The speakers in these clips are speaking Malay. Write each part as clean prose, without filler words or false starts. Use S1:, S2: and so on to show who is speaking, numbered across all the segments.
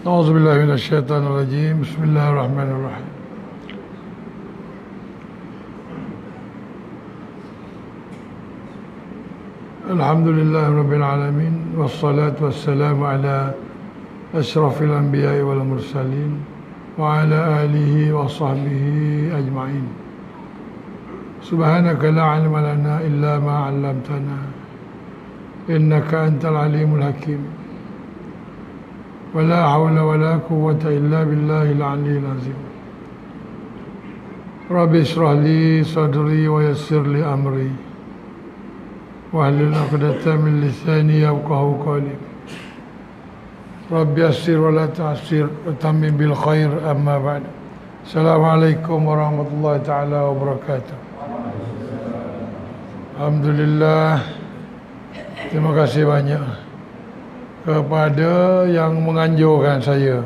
S1: A'udzubillahi minasyaitonirrajim. Bismillahirrahmanirrahim. Alhamdulillahi rabbil alamin wassalatu wassalamu ala asyrafil anbiya'i wal mursalin wa ala alihi wa sahbihi ajma'in. Subhanaka la ilma lana illa ma 'allamtana innaka antal alimul hakim. ولا حول ولا قوة إلا بالله العلي العظيم. رب اشرح لي صدري ويسر لي أمري واحلل عقدة من لساني يفقهوا قولي. رب يسر ولا تعسر وتمم بالخير. أما بعد. السلام عليكم ورحمة الله تعالى وبركاته. Alhamdulillah. Terima kasih banyak kepada yang menganjurkan saya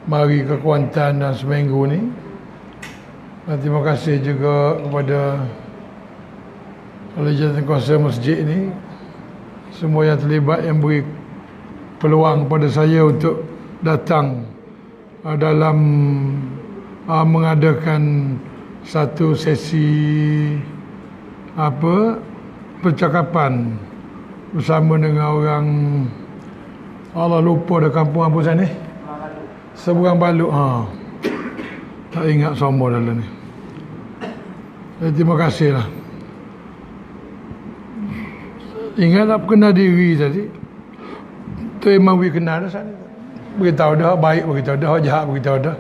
S1: mari ke Kuantan dan seminggu ni. Dan terima kasih juga kepada ahli jawatankuasa masjid ni, semua yang terlibat yang beri peluang kepada saya untuk datang dalam mengadakan satu sesi percakapan bersama dengan orang, Allah lupa dah kampung apa sana ni? Seberang Baluk. Tak ingat semua dalam ni. Terima kasih lah. Ingat tak kenal diri tadi? Tu memang we kenal dah sana. Beritahu dah baik, beritahu dah jahat, beritahu dah.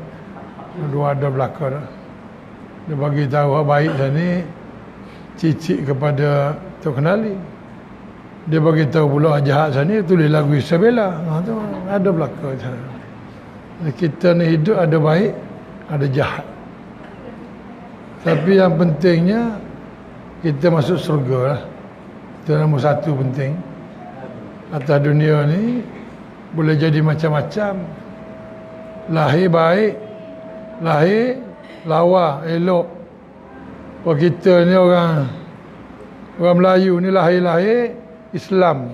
S1: Dua ada belakang dah. Dia bagi tahu baik sana, cicik kepada tu kenali. Dia bagi tahu pula jahat sana, tulis lagu Isabella. Tu ada belakang sana. Kita ni hidup ada baik, ada jahat. Tapi yang pentingnya kita masuk surga lah. Itu nombor satu penting. Atas dunia ni boleh jadi macam-macam. Lahir baik, lahir lawa, elok. Kalau kita ni orang Melayu ni lahir-lahir Islam.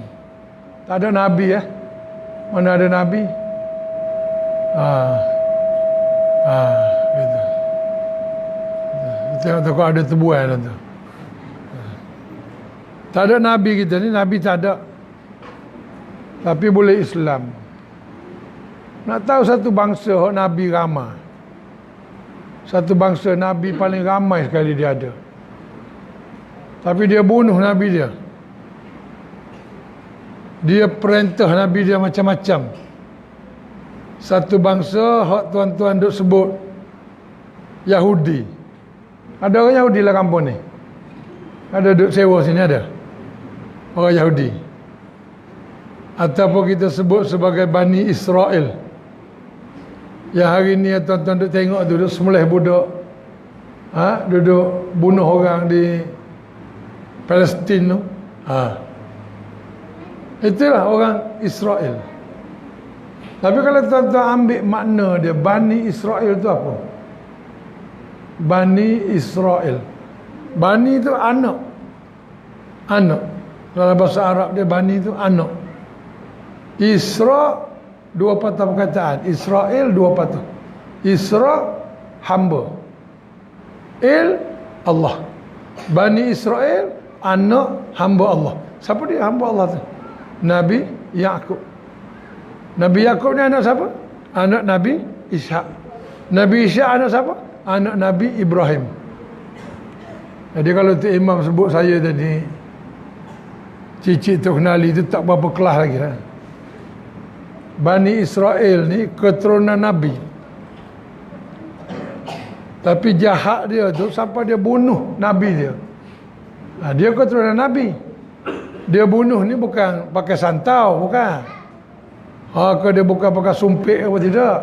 S1: Tak ada Nabi Mana ada Nabi? Gitu. Tengok ada terbuai lah tu. Tak ada Nabi kita ni, Nabi tak ada. Tapi boleh Islam. Nak tahu satu bangsa Nabi ramai. Satu bangsa Nabi paling ramai sekali dia ada. Tapi dia bunuh Nabi dia. Dia perintah Nabi dia macam-macam. Satu bangsa hak tuan-tuan duk sebut Yahudi. Ada orang Yahudi lah kampung ni. Ada duk sewa sini ada. Orang Yahudi. Ataupun kita sebut sebagai Bani Israel. Yang hari ni tuan-tuan duk tengok tu duk sembelih budak. Duduk bunuh orang di Palestin tu. Itulah orang Israel. Tapi kalau tuan-tuan ambil makna dia, Bani Israel tu apa? Bani Israel. Bani tu anak. Anak. Dalam bahasa Arab dia Bani tu anak. Isra dua patah perkataan. Israel dua patah. Isra hamba. Allah. Bani Israel anak hamba Allah. Siapa dia hamba Allah tu? Nabi Yaqub. Nabi Yaqub ni anak siapa? Anak Nabi Ishak. Nabi Ishak anak siapa? Anak Nabi Ibrahim. Jadi kalau tu imam sebut saya tadi, cicit tu kenali tu tak berapa kelas lagi lah. Bani Israel ni keturunan Nabi. Tapi jahat dia tu sampai dia bunuh Nabi dia. Dia keturunan Nabi. Dia bunuh ni bukan pakai santau, bukan. Dia bukan pakai sumpit apa tidak.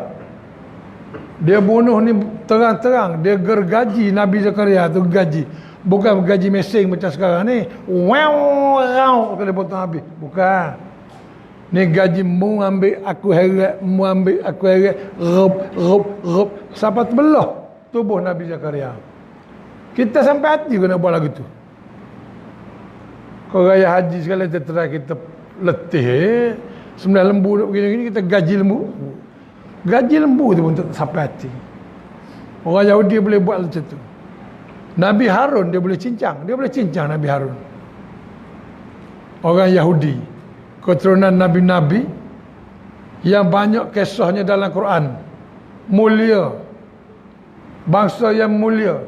S1: Dia bunuh ni terang-terang. Dia gergaji Nabi Zakaria tu gaji. Bukan gaji mesing macam sekarang ni. Wow, dia potong habis. Bukan. Ni gaji mu ambil aku heret, mu ambil aku heret, rup. Sampai terbelah tubuh Nabi Zakaria. Kita sampai hati kena buat lagu tu. Kau raya haji sekali tertera kita letih. sembelih lembu duk begini-gini, kita gaji lembu. Gaji lembu tu pun tak sampai hati. Orang Yahudi boleh buat macam tu. Nabi Harun dia boleh cincang. Dia boleh cincang Nabi Harun. Orang Yahudi, keturunan Nabi-Nabi yang banyak kisahnya dalam Quran. Mulia. Bangsa yang mulia.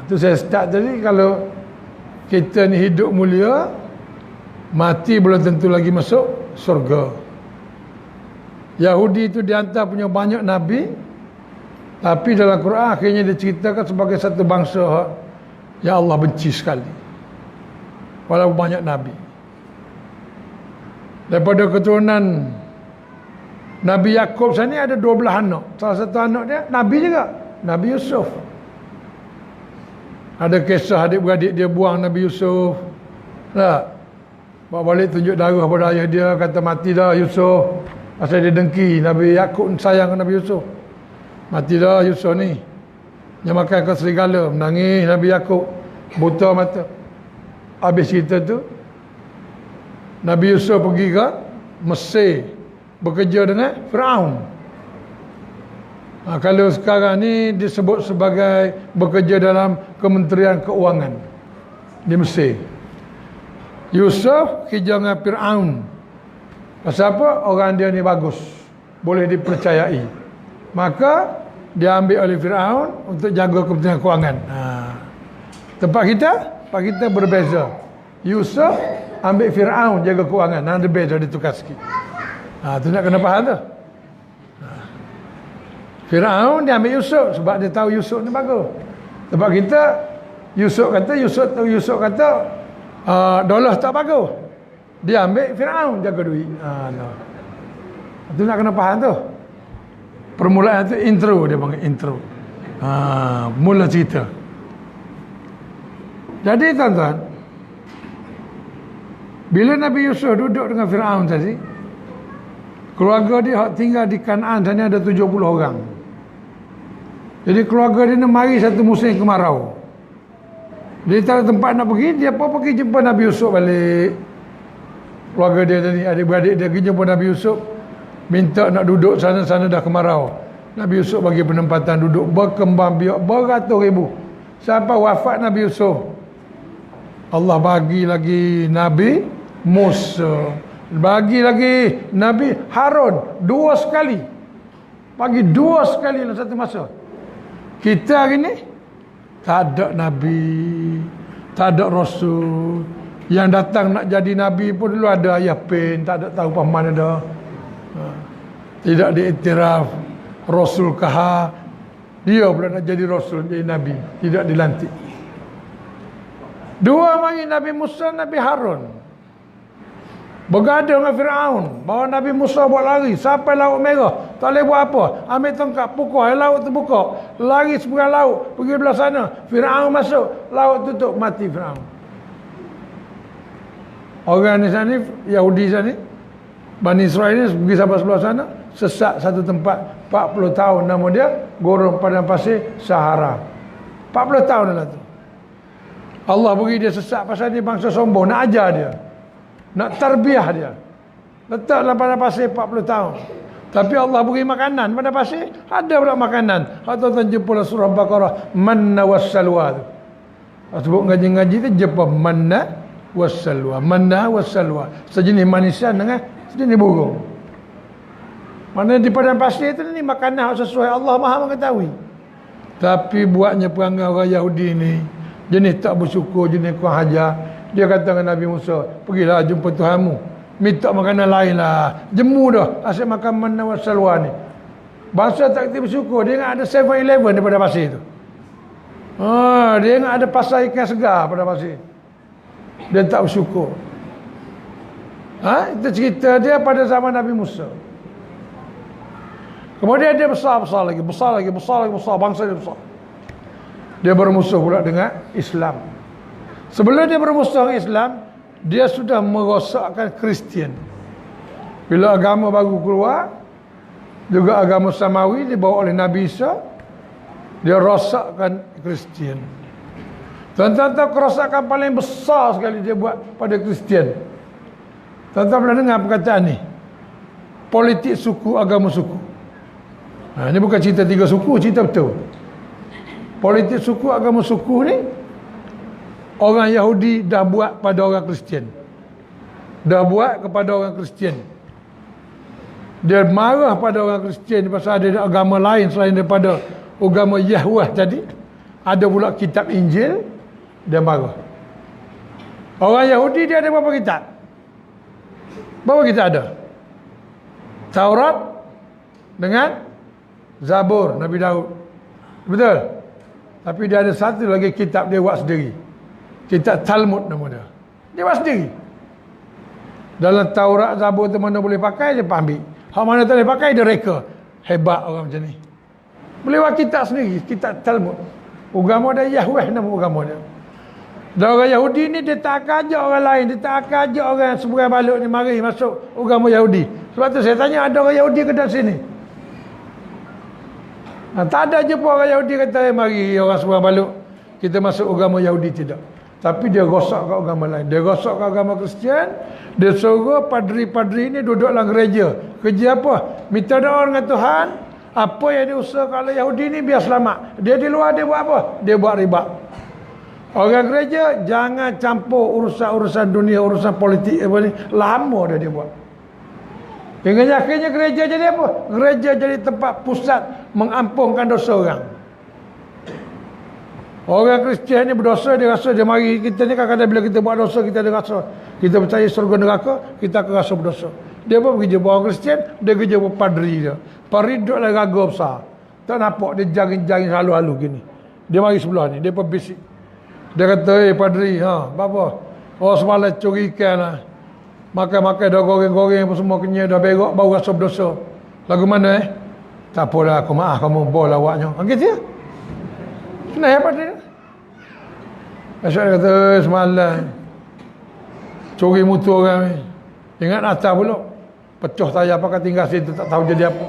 S1: Tu saya start tadi, kalau kita ni hidup mulia, mati belum tentu lagi masuk surga. Yahudi itu dihantar punya banyak Nabi, tapi dalam Quran akhirnya diceritakan sebagai satu bangsa yang Allah benci sekali. Walaupun banyak Nabi. Daripada keturunan Nabi Yakub sana ada 12 anak. Salah satu anak dia Nabi juga, Nabi Yusuf. Ada kisah adik-beradik dia buang Nabi Yusuf. Tak? Bawa balik tunjuk darah pada ayah dia, kata mati dah Yusuf. Pasal dia dengki Nabi Yakub sayang Nabi Yusuf. Mati dah Yusuf ni. Dia makan ke serigala, menangis Nabi Yakub, buta mata. Habis cerita tu, Nabi Yusuf pergi ke Mesir, bekerja dengan Firaun. Kalau sekarang ni disebut sebagai bekerja dalam Kementerian Keuangan di Mesir. Yusuf kerja dengan Firaun. Pasal apa? Orang dia ni bagus, boleh dipercayai. Maka dia ambil oleh Firaun untuk jaga Kementerian Keuangan. Tempat kita berbeza. Yusuf ambil Firaun jaga keuangan. Ada beza, ditukar sikit. Tu nak kena faham tu. Firaun dia ambil Yusuf sebab dia tahu Yusuf ni bagus. Tempat kita Yusuf kata dolar tak bagus. Dia ambil Firaun jaga duit. Tu nak kena faham tu. Permulaan tu intro, dia panggil intro. Mula cerita. Jadi tuan-tuan, bila Nabi Yusuf duduk dengan Firaun tadi, keluarga dia tinggal di Kanaan sana ada 70 orang. Jadi keluarga dia ni mari satu musim kemarau. Dia tak ada tempat nak pergi, dia pun pergi jumpa Nabi Yusuf balik. Keluarga dia tadi, adik-beradik dia pergi jumpa Nabi Yusuf, minta nak duduk sana-sana dah kemarau. Nabi Yusuf bagi penempatan duduk, berkembang biak beratus ribu. Sampai wafat Nabi Yusuf, Allah bagi lagi Nabi Musa, bagi lagi Nabi Harun, 2 sekali. Bagi 2 sekali dalam satu masa. Kita hari ni tak ada Nabi, tak ada Rasul. Yang datang nak jadi Nabi pun dulu ada ayah pin, tak ada tahu paman ada. Tidak diiktiraf Rasul kah. Dia pula nak jadi Rasul, jadi Nabi, tidak dilantik. 2 mari Nabi Musa, Nabi Harun bergaduh dengan Firaun, bawa Nabi Musa buat lari sampai Laut Merah, tak boleh buat apa, ambil tongkat pukul, laut terbuka, lari seberang laut pergi belah sana, Firaun masuk, laut tutup, mati Firaun. Orang di sana, Yahudi sana, Bani Israel ni pergi sampai sebelah sana, sesat satu tempat 40 tahun, nama dia Gurun Padang Pasir Sahara. 40 tahun dah tu. Allah beri dia sesat pasal dia bangsa sombong, nak ajar dia, nak tarbiyah dia. Letak dalam padang pasir 40 tahun. Tapi Allah beri makanan pada pasir, ada pula makanan. Tuan-tuan jumpa dalam surah Baqarah, manna wassalwa tu. Sebut ngaji-ngaji tu jumpa manna wassalwa. Manna wassalwa, sejenis manusia dengan sejenis burung. Mana di padang pasir tu ni makanan sesuai Allah Maha mengetahui. Tapi buatnya perangai orang Yahudi ni, jenis tak bersyukur, jenis kurang ajar. Dia kata dengan Nabi Musa, pergilah jumpa Tuhanmu, minta makanan lain lah. Jemu dah asyik makan manna wa salwa ni. Bangsa tak kerti bersyukur. Dia ingat ada 7-Eleven daripada pasir tu. Dia ingat ada pasar ikan segar pada pasir. Dia tak bersyukur. Itu cerita dia pada zaman Nabi Musa. Kemudian dia besar lagi. Bangsa dia besar. Dia bermusuh pula dengan Islam. Sebelum dia bermusuh dengan Islam, dia sudah merosakkan Kristian. Bila agama baru keluar, juga agama Samawi dibawa oleh Nabi Isa, dia rosakkan Kristian. Tuan-tuan tahu kerosakan paling besar sekali dia buat pada Kristian. Tuan-tuan pernah dengar perkataan ni? Politik suku, agama suku. Ini bukan cerita 3 suku, cerita betul. Politik suku, agama suku ni orang Yahudi dah buat pada orang Kristian. Dah buat kepada orang Kristian. Dia marah pada orang Kristian pasal ada agama lain selain daripada agama Yahweh tadi. Ada pula kitab Injil. Dia marah. Orang Yahudi dia ada berapa kitab? Berapa kitab ada? Taurat dengan Zabur Nabi Daud. Betul? Tapi dia ada satu lagi kitab dia buat sendiri. Kitab Talmud nama dia. Dia buat sendiri. Dalam Taurat, Zabur tu mana boleh pakai, dia ambil. Hak mana tak boleh pakai, dia reka. Hebat orang macam ni. Boleh buat kitab sendiri, kitab Talmud. Agama dia Yahweh nama agama dia. Dan orang Yahudi ni dia tak akan ajak orang lain. Dia tak akan ajak orang seberang baluk ni mari masuk agama Yahudi. Sebab tu saya tanya, ada orang Yahudi ke dalam sini? Tak ada jumpa orang Yahudi kata, mari orang seberang baluk kita masuk agama Yahudi, tidak. Tapi dia rosak ke agama lain. Dia rosak ke agama Kristian. Dia suruh padri-padri ni duduk dalam gereja. Kerja apa? Minta doa dengan Tuhan. Apa yang dia usaha kalau Yahudi ni biar selamat. Dia di luar dia buat apa? Dia buat riba. Orang gereja jangan campur urusan-urusan dunia, urusan politik apa ni. Lama dah dia buat. Hingga akhirnya gereja jadi apa? Gereja jadi tempat pusat mengampunkan dosa orang. Orang Kristian ni berdosa, dia rasa dia mari kita ni kadang-kadang bila kita buat dosa kita ada rasa kita percaya surga neraka, kita akan rasa berdosa. Dia pun pergi jumpa orang Kristian, dia kerja jumpa padri dia. Padri duduk dalam raga besar. Tak nampak dia jaring-jaring halu-halu gini. Dia mari sebelah ni, dia pun bisik. Dia kata, padri, apa? Oh semalam curi ikan lah. Makan-makan dah goreng-goreng apa semua kenyal, dah berak, baru rasa berdosa. Lagu mana Tak apalah, aku maaf kamu bol awaknya. Gitu ya? Kenapa ya padri? Asyik kata, semalam curi mutu orang ni. Ingat atas pula. Pecah tayar pakai tinggal situ, tak tahu jadi apa.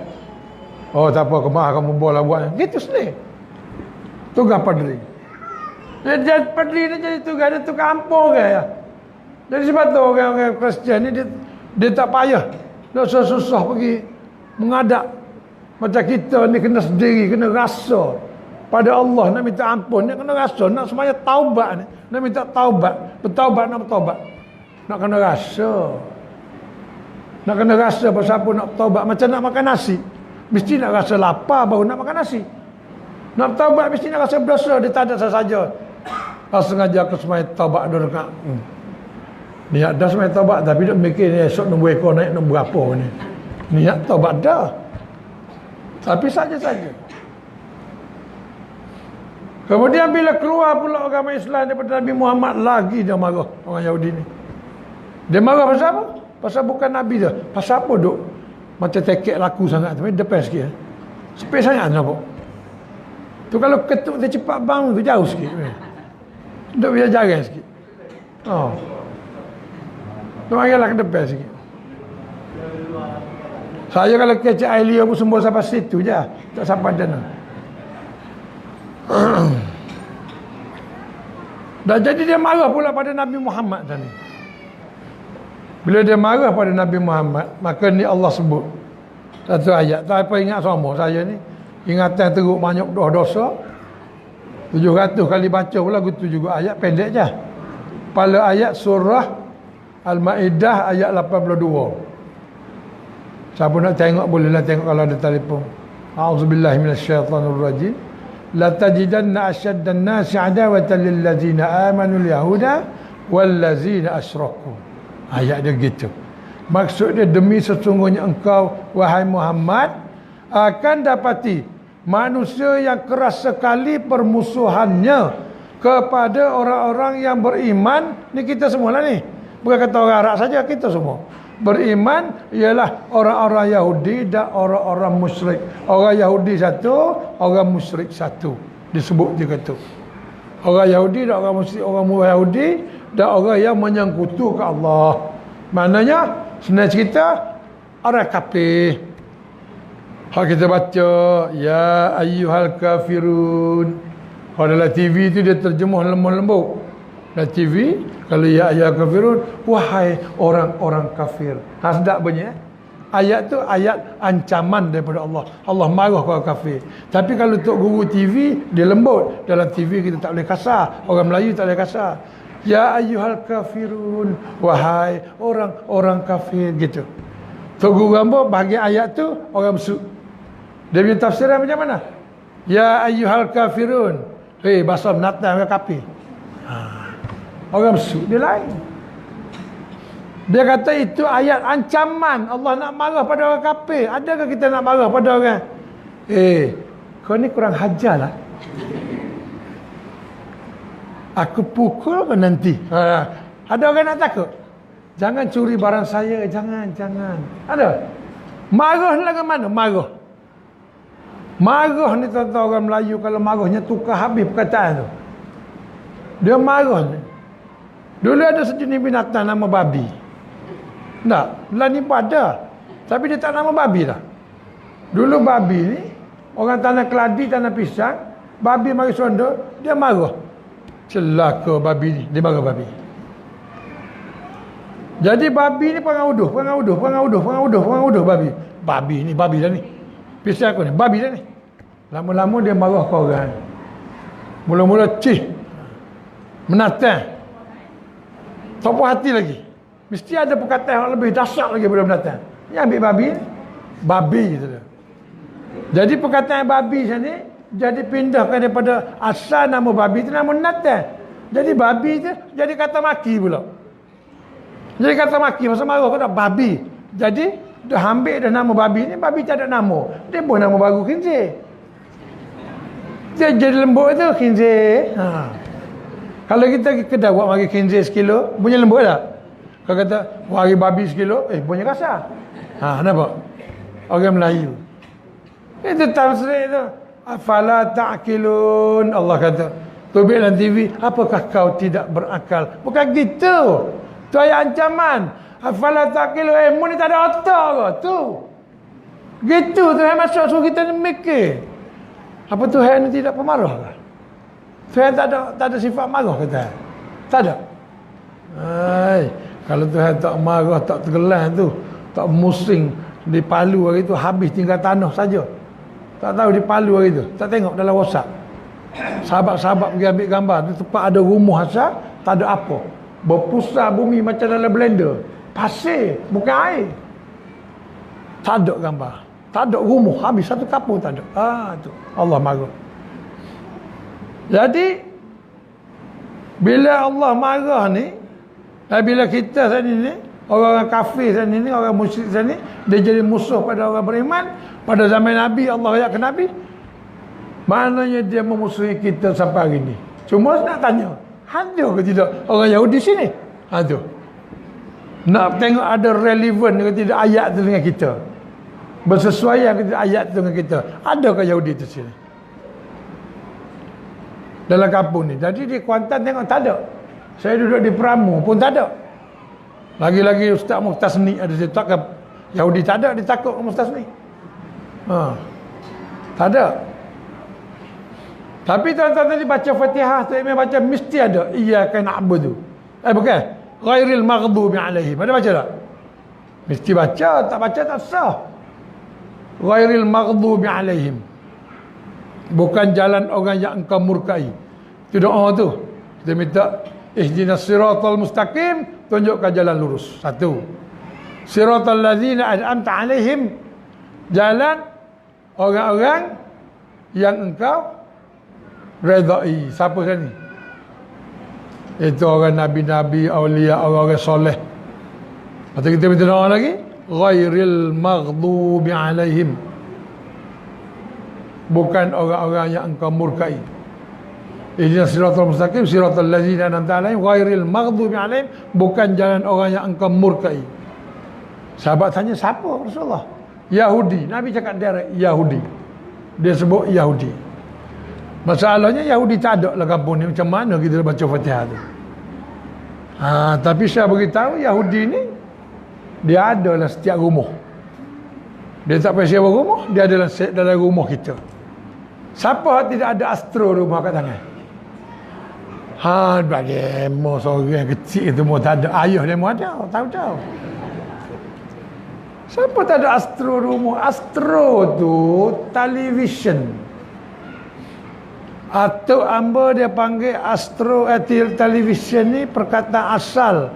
S1: Oh tak apa, aku maaf kamu bol awaknya. Gitu sendiri. Tugas padri. Jadi padri ni jadi tugas, dia tukang ampun ke ya. Jadi sebab tu orang-orang Kristian ni dia tak payah. Dia susah-susah pergi mengadap. Macam kita ni kena sendiri, kena rasa pada Allah nak minta ampun, nak kena rasa, nak semuanya taubat ni, nak minta taubat, bertaubat nak bertaubat. Nak kena rasa. Nak kena rasa pasal apa nak bertaubat, macam nak makan nasi. Mesti nak rasa lapar baru nak makan nasi. Nak bertaubat mesti nak rasa berdosa, dia tak ada saja. Kalau sengaja aku semuanya taubat 2 rakaat. Niat dah semuanya taubat, tapi dia mikir ni esok nombor ekor naik nombor berapa ni. Niat taubat dah. Tapi saja-saja. Kemudian bila keluar pula agama Islam daripada Nabi Muhammad, lagi dia marah orang Yahudi ni. Dia marah pasal apa? Pasal bukan Nabi dia. Pasal apa duk macam tekek laku sangat. Tapi depan sikit. Sepit sangat nampak. Tu kalau ketuk dia cepat bang tu jauh sikit. Duk biar jarang sikit. Oh. Tu marilah ke depan sikit. Saya kalau kecek air liur pun sembur sampai situ je. Tak sampai dana. Dan jadi dia marah pula pada Nabi Muhammad tadi. Bila dia marah pada Nabi Muhammad, maka ni Allah sebut satu ayat. Tak apa ingat sama saya ni. Ingatan teruk banyak dosa. 700 kali baca pula gitu juga ayat pendek je. Kepala ayat surah Al-Maidah ayat 82. Siapa nak tengok bolehlah tengok kalau ada telefon. A'udzubillahi minasyaitonirrajim. La tajidanna asyaddan nasi adawatan lil ladzina amanu al-yahuda wal ladzina asyraku. Ayat dia gitu. Maksud dia demi sesungguhnya engkau wahai Muhammad akan dapati manusia yang keras sekali permusuhannya kepada orang-orang yang beriman. Ni kita semualah ni. Bukan kata orang Arab saja, kita semua. Beriman ialah orang-orang Yahudi dan orang-orang musyrik. Orang Yahudi satu, orang musyrik satu. Disebut dia kata. Orang Yahudi dan orang musyrik, orang Yahudi dan orang yang menyangkutukan Allah. Maknanya senang cerita orang kafir. Hak kita baca ya ayyuhal kafirun. Kalau dalam TV tu dia terjemah lembut-lembut. dalam TV, kalau ya ayyuhal kafirun, wahai orang-orang kafir. Sedap bunyi. Ayat tu ayat ancaman daripada Allah. Allah marah kepada kafir. Tapi kalau tok guru TV, dia lembut. Dalam TV kita tak boleh kasar. Orang Melayu tak boleh kasar. Ya ayyuhal kafirun, wahai orang-orang kafir, gitu. Tok guru gambar bagi ayat tu orang besuk. Dia punya tafsiran macam mana? Ya ayyuhal kafirun. Bahasa Natal orang kafir. Orang besuk dia lain. Dia kata itu ayat ancaman. Allah nak marah pada orang kafir. Adakah kita nak marah pada orang? Kau ni kurang hajar lah. Aku pukul kau nanti. Ada orang nak takut? Jangan curi barang saya. Jangan. Ada? Marah ni lagu mana? Marah ni tuan-tuan orang Melayu. Kalau marahnya tukar habis perkataan tu. Dia marah ni. Dulu ada sejenis binatang nama babi. Tak, lah ni pun ada. Tapi dia tak nama babi dah. Dulu babi ni, orang tanah keladi, tanah pisang, babi mari sonda, dia marah. Celaka babi ni, dia marah babi. Jadi babi ni pengaruh babi. Babi ni, babi dah ni. Pisang aku ni, babi dah ni. Lama-lama dia marah ke orang. Mula-mula menatang. Tak puas hati lagi. Mesti ada perkataan yang lebih dahsyat lagi daripada menatang. Yang ambil babi gitu dah. Jadi perkataan babi sini jadi pindahkan daripada asal nama babi itu nama menatang. Jadi babi itu jadi kata maki pula. Jadi kata maki masa marah kata babi. Jadi dah ambil dah nama babi ni, babi tak ada nama. Dia buat nama baru khinzir. Dia jadi lembut tu khinzir. Kalau kita kedai buat mari khinzir sekilo, punya lembut tak? Kalau kata, wari babi sekilo, punya kasar. Nampak? Orang Melayu. Itu tafsir itu. Afala ta'kilun. Allah kata. Tubik dalam TV, apakah kau tidak berakal? Bukan gitu. Itu ayat ancaman. Afala ta'kilun. Mu ni tak ada otak ke? Tu. Gitu Tuhan masuk suruh kita ni mikir. Apa Tuhan ni tidak pemarah ke? Tuhan tak ada sifat marah ke Tuhan? Tak ada. Kalau Tuhan tak marah, tak tergelan tu, tak musing di Palu hari tu, habis tinggal tanah saja. Tak tahu di Palu hari tu, tak tengok dalam WhatsApp. Sahabat-sahabat pergi ambil gambar, di tempat ada rumah asal, tak ada apa. Berpusat bumi macam dalam blender. Pasir, bukan air. Tak ada gambar. Tak ada rumah, habis satu kapur tak ada. Tu Allah marah. Jadi bila Allah marah ni, bila kita sini ni, orang-orang kafir sini ni, orang musyrik sini, dia jadi musuh pada orang beriman. Pada zaman Nabi, Allah ayat ke Nabi, maknanya dia memusuhi kita sampai hari ni. Cuma nak tanya, ada ke tidak orang Yahudi sini? Tu. Nak tengok ada relevan ke tidak ayat tu dengan kita. Bersesuaian ke tidak ayat tu dengan kita. Ada ke Yahudi tu sini? Dalam kampung ni. Jadi di Kuantan tengok tak ada. Saya duduk di Peramu pun tak ada. Lagi-lagi Ustaz Muhtasni ada, dia takkan Yahudi tak ada, dia takut Muhtasni. Tak ada. Tapi tuan-tuan tadi baca Fatihah, tu memang baca mesti ada. Iyyaka na'budu. Bukan. Ghairil maghdubi alaihim. Ada baca tak? Mesti baca, tak baca tak sah. Ghairil maghdubi alaihim. Bukan jalan orang yang engkau murkai. Itu doa tu. Kita minta ihdinas siratal mustaqim, tunjukkan jalan lurus. Satu. Siratal ladzina an'amta alaihim, jalan orang-orang yang engkau redai. Siapa sini? Itu orang nabi-nabi, aulia, orang-orang soleh. Atau kita minta doa lagi, ghairil maghdubi alaihim, bukan orang-orang yang engkau murkai. Ihdinas siratal mustaqim, siratal ladzina an'amta alaihim, ghairil maghdubi alaihim, bukan jalan orang yang engkau murkai. Sahabat tanya, siapa Rasulullah? Yahudi. Nabi cakap direct Yahudi. Dia sebut Yahudi. Masalahnya Yahudi tak ada lah kampung ni. Macam mana kita baca Fatihah tu? Tapi saya beritahu Yahudi ni, dia ada dalam setiap rumah. Dia tak payah sewa rumah, dia ada dalam rumah kita. Siapa tidak ada astro rumah kat tangan? Bagi demo seorang kecil tu mau tak ada. Ayah demo ada, tahu-tahu. Siapa tak ada Astro rumah? Astro tu television. Atau amba dia panggil Astro television ni perkataan asal.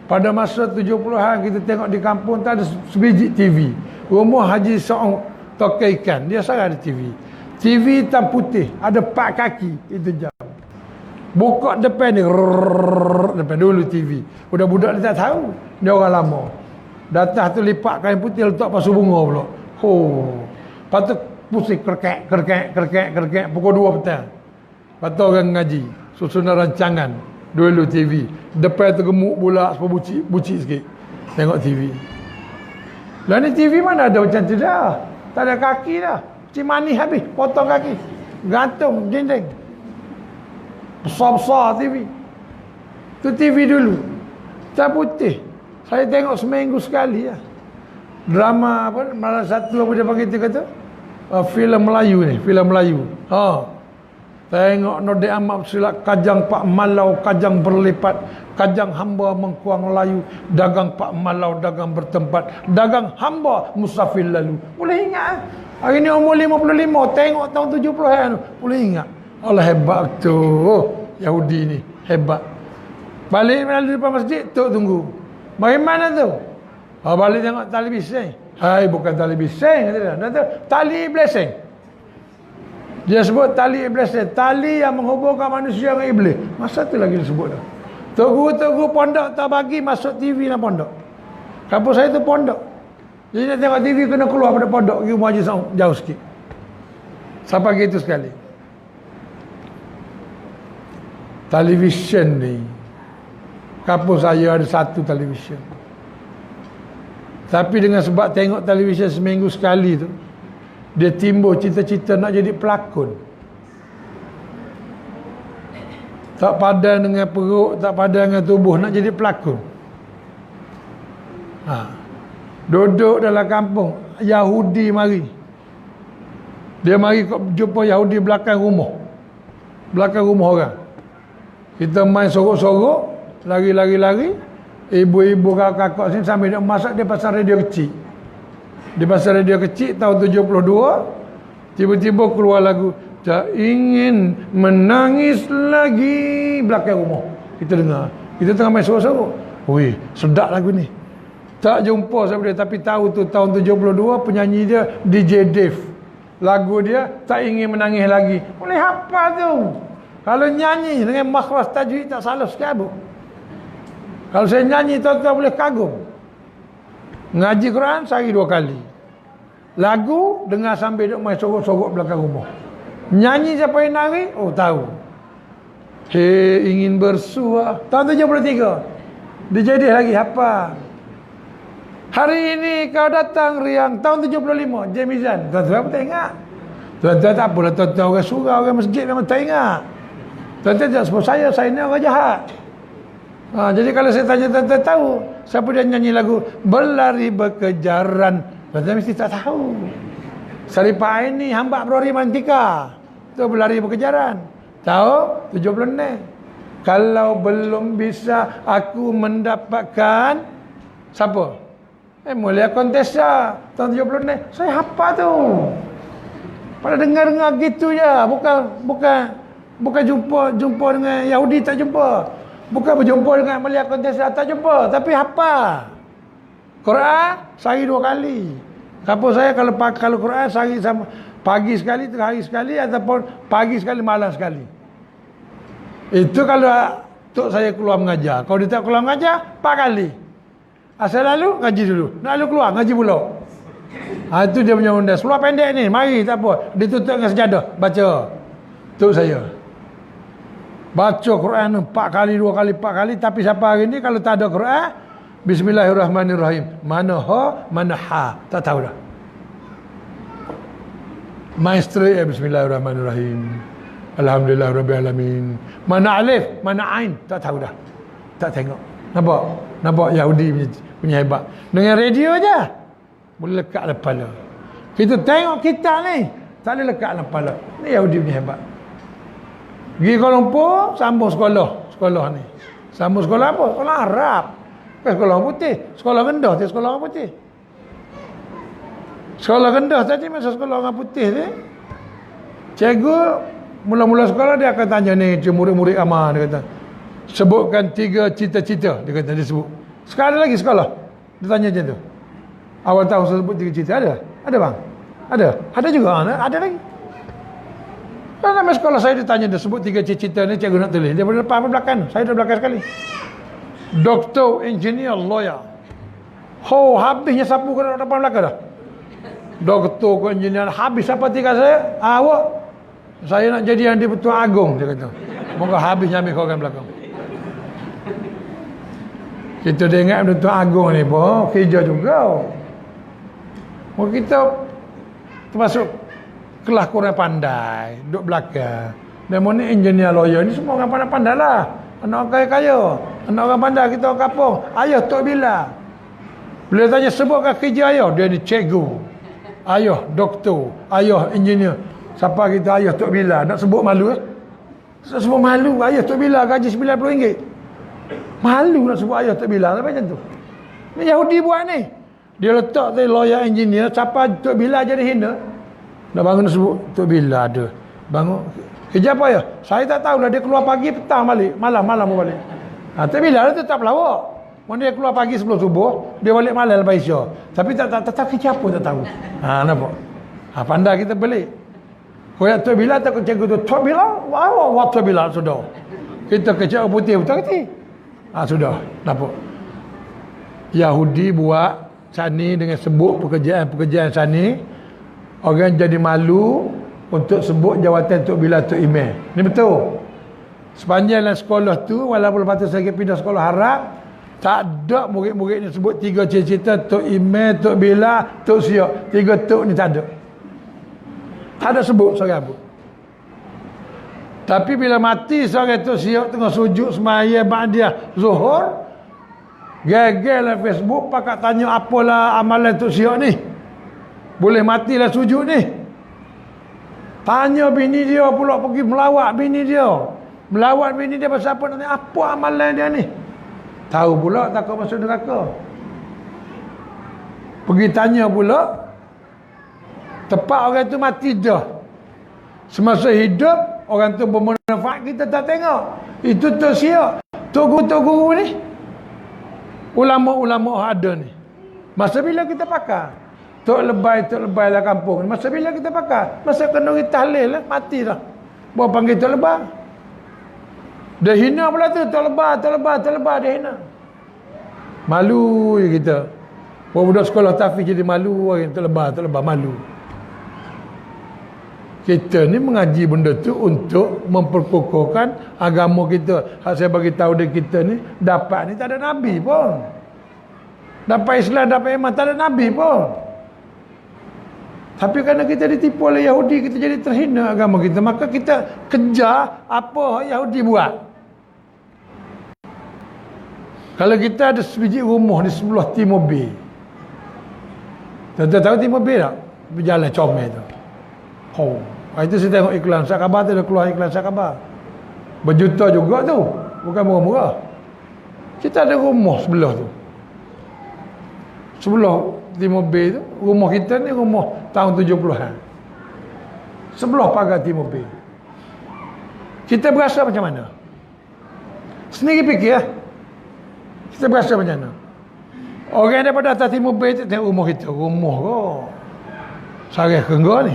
S1: Pada masa 70-an kita tengok di kampung tak ada sebiji TV. Rumah Haji Sa'ung tokai ikan, dia sangat ada TV. TV hitam putih, ada 4 kaki, itu jam. Buka depan ni, depan dulu TV. Budak-budak dia tak tahu, dia orang lama. Datang tu lipat kain putih letak pasu bunga pula. Lepas tu pusing kerkek pukul 2 petang. Lepas tu orang ngaji, susunan rancangan. Dulu TV. Depan tu gemuk pula, sepuluh buci sikit. Tengok TV. Lah ni TV mana ada macam tu dah. Tak ada kaki dah. Cimani habis, potong kaki. Gantung dinding. Besar-besar TV. Tu TV dulu. Tak putih. Saya tengok seminggu sekali lah. Drama apa, malah satu apa dia panggil tu kata? Filem Melayu ni, filem Melayu. Tengok Nordek Ahmad Bersilat, Kajang Pak Malau, Kajang berlipat, Kajang hamba mengkuang layu, dagang Pak Malau, dagang bertempat, dagang hamba musafir lalu. Boleh ingat? Hari ni umur 55, tengok tahun 70-an. Boleh ingat? Allah hebat tu. Yahudi ni, hebat. Balik melalui depan masjid, Tok tunggu. Bagaimana tu? Balik tengok tali bising. Bukan tali bising. Tali blessing. Dia sebut tali iblis, tali yang menghubungkan manusia dengan iblis. Masa tu lagi dia sebut dah. Tunggu pondok tak bagi masuk TV dalam pondok. Kampus saya tu pondok. Jadi nak tengok TV kena keluar pada pondok, pergi rumah Haji Sa'ung jauh sikit. Sampai gitu sekali. Television ni, kampus saya ada satu television. Tapi dengan sebab tengok television seminggu sekali tu, dia timbul cita-cita nak jadi pelakon. Tak padan dengan perut, tak padan dengan tubuh, nak jadi pelakon. Duduk dalam kampung, Yahudi mari. Dia mari jumpa Yahudi belakang rumah. Belakang rumah orang. Kita main sorok-sorok, lari-lari. Ibu-ibu kakak-kakak sini sambil dia masak, dia pasang radio kecil. Di pasal radio kecil tahun 72, tiba-tiba keluar lagu Tak ingin menangis lagi belakang rumah. Kita dengar. Kita tengah main sorok-sorok. Wih, sedap lagu ni. Tak jumpa sama dia, tapi tahu tu tahun 72 penyanyi dia DJ Dave. Lagu dia Tak Ingin Menangis Lagi. Boleh hafal tu. Kalau nyanyi dengan makhraj tajwid tak salah sekali. Kalau saya nyanyi tuan-tuan boleh kagum. Ngaji Quran sehari 2 kali. Lagu dengar sambil duk main sorok-sorok belakang rumah. Nyanyi siapa yang nari? Oh tahu. Hei ingin bersua. Tahun 73. Dijadilah lagi hafal. Hari ini kau datang riang. Tahun 75. Jamizan. Tuan-tuan apa tak ingat? Tuan-tuan tak apalah. Tuan-tuan orang surau, orang masjid memang tak ingat. Tuan-tuan tak sebut saya ni orang jahat. Jadi kalau saya tanya tuan-tuan tahu siapa dia nyanyi lagu Berlari Berkejaran, tuan-tuan mesti tak tahu. Saripah ini hamba Brori Mantika. Itu Berlari Berkejaran. Tahu? 76. Kalau belum bisa aku mendapatkan siapa? Mulia Contessa tahun 76. Saya hafal tu. Pada dengar-dengar gitu je. Bukan jumpa dengan Yahudi, tak jumpa. Bukan berjumpa dengan Mulia Contessa, tak jumpa. Tapi hafal. Quran sehari 2 kali. Kampung saya kalau Quran sehari sama pagi sekali, tengah hari sekali, ataupun pagi sekali, malam sekali. Itu kalau tok saya keluar mengajar. Kalau dia tak keluar mengajar, 4 kali. Asal lalu ngaji dulu. Nak lalu keluar ngaji pula. Itu dia punya undang. Seluar pendek ni, mari tak apa. Ditutup dengan sejadah, baca. Tok saya baca Quran 4 kali, 2 kali, 4 kali. Tapi siapa hari ni kalau tak ada Quran, Bismillahirrahmanirrahim. Mana ha, mana ha. Tak tahu dah. Maestro Bismillahirrahmanirrahim. Alhamdulillah Rabbil Alamin. Mana alif, mana ain. Tak tahu dah. Tak tengok. Nampak Yahudi punya hebat. Dengan radio je boleh lekat dalam kepala. Kita tengok kitab ni, tak boleh lekat dalam kepala. Ni Yahudi punya hebat. Pergi Kuala Lumpur, sambung sekolah ni. Sambung sekolah apa? Sekolah Arab. Bukan sekolah orang putih. Sekolah rendah tu sekolah orang putih. Sekolah rendah tadi masa sekolah orang putih ni. Cikgu mula-mula sekolah dia akan tanya ni murid-murid amal, dia kata. Sebutkan 3 cita-cita, dia kata dia sebut. Sekarang lagi sekolah. Dia tanya macam tu. Awal tahun saya sebut 3 cita ada? Ada bang? Ada juga ada lagi. Kalau nama sekolah saya ditanya dia sebut 3 cita-cita ni cikgu nak tulis. Dia boleh depan apa belakang. Saya dah belakang sekali. Doktor, engineer, lawyer. Habisnya sapu ke depan belakang dah. Doktor ke engineer habis apa tiga saya? Awak. Saya nak jadi yang di-Pertuan Agong, dia kata. Moga habis nyamik kau kan belakang. Kita dengar Pertuan Agong ni pun kerja juga. Moga kita termasuk kelas kurang pandai, duduk belakang. Dan mana engineer lawyer ni semua orang pandai-pandai lah. Anak orang kaya-kaya, anak orang pandai, kita orang kampung. Ayah Tok Bila. Bila tanya sebutkan kerja ayah, dia ni cikgu. Ayah doktor, ayah engineer. Siapa kita ayah Tok Bila? Nak sebut malu eh? Nak sebut malu. Ayah Tok Bila gaji RM90. Malu nak sebut ayah Tok Bila. Sampai macam tu. Ni Yahudi buat ni. Dia letak tu lawyer engineer. Siapa Tok Bila jadi hina. Nak bangun nak sebut Tok Bila ada. Bangun. Kerja apa ya? Saya tak tahulah. Dia keluar pagi petang balik. Malam balik. Tok Bila dia tetap pelawak. Mana dia keluar pagi sebelum subuh. Dia balik malam lepas isya. Tapi tak kerja apa tak tahu. Nampak? Pandai kita balik. Kalau Tok Bila tak cikgu tu, Tok Bila, wah Tok Bila sudah. Kita kerja putih betul ke? Sudah, nampak. Yahudi buat sani dengan sebut pekerjaan sani. Orang jadi malu untuk sebut jawatan Tok Bila, Tok Imam. Ni betul. Sepanjang sekolah tu, walaupun lepas tu saya pindah sekolah Arab, tak ada murid-murid ni sebut 3 cita-cita Tok Imam, Tok Bila, Tok Siok. 3 Tok ni tak ada. Tak ada sebut seorang pun. Tapi bila mati seorang Tok Siok tengah sujud semaya ba'diyah Zuhur, gagal lah Facebook pakat tanya apalah amalan Tok Siok ni. Boleh matilah sujud ni. Tanya bini dia pula pergi melawat bini dia. Melawat bini dia pasal apa nanti? Apa amalan dia ni? Tahu pula takut masuk neraka. Pergi tanya pula. Tepat orang tu mati dah. Semasa hidup, orang tu bermanfaat, kita tak tengok. Itu Tok Siok. Tok guru ni. Ulama-ulama ada ni. Masa bila kita pakai? Tok lebay lah kampung. Masa bila kita pakai? Masa kena tahlil lah, mati dah. Bawa panggil Tok Lebay. Dia hina pula tu. Tok Lebay, dia hina. Malu je kita. Budak sekolah tahfiz jadi malu. Tok Lebay, malu. Kita ni mengaji benda tu untuk memperkokohkan agama kita. Hak saya bagi tahu dia kita ni dapat ni tak ada nabi pun. Dapat Islam, dapat iman, tak ada nabi pun. Tapi kerana kita ditipu oleh Yahudi, kita jadi terhina agama kita, maka kita kejar apa Yahudi buat. Kalau kita ada sebiji rumah di sebelah Timur Bay. Tuan-tuan tahu Timur Bay tak? Berjalan comel tu. Itu saya tengok iklan Syakabah tu, dah keluar iklan Syakabah. Berjuta juga tu. Bukan murah-murah. Kita ada rumah sebelah tu. Sebelah Timur Bay tu. Rumah kita ni rumah tahun 70-an. Sebelah pagar Timur Bay. Kita berasa macam mana? Sendiri fikir lah. Kita berasa macam mana? Orang daripada atas Timur Bay tu tengok rumah kita. Rumah kau. Sarih kengga ni.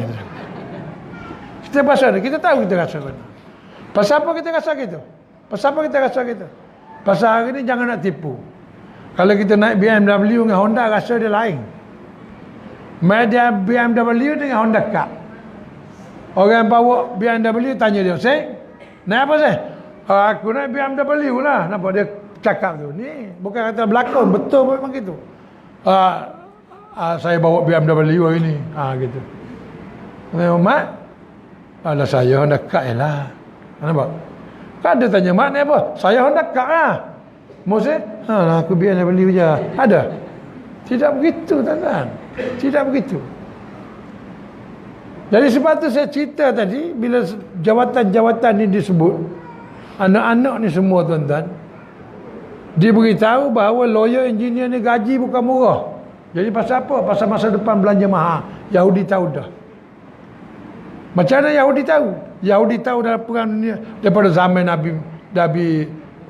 S1: Kita rasa, kita tahu kita rasa mana. Pasal apa kita rasa gitu? Pasal apa kita rasa gitu? Pasal hari ni jangan nak tipu. Kalau kita naik BMW dengan Honda, rasa dia lain. Media BMW dengan Honda Cup. Orang bawa BMW tanya dia, "Sek, naik apa sek?" "Aku naik BMW lah." Nampak dia cakap tu. Ni bukan kata berlakon, betul memang gitu. Saya bawa BMW hari ni. Gitu. Mak, ada saya Honda Cup lah. Nampak? Kan dia tanya, "Mak ni apa?" "Saya Honda Cup lah." "Mesti?" "Aku BMW je." Ada? Tidak begitu, tuan-tuan. Tidak begitu. Jadi sebab tu saya cerita tadi, bila jawatan-jawatan ni disebut, anak-anak ni semua tuan-tuan, dia beritahu bahawa lawyer, engineer ni gaji bukan murah. Jadi pasal apa? Pasal masa depan belanja mahal. Yahudi tahu dah. Macam mana Yahudi tahu? Yahudi tahu dalam perang dunia daripada zaman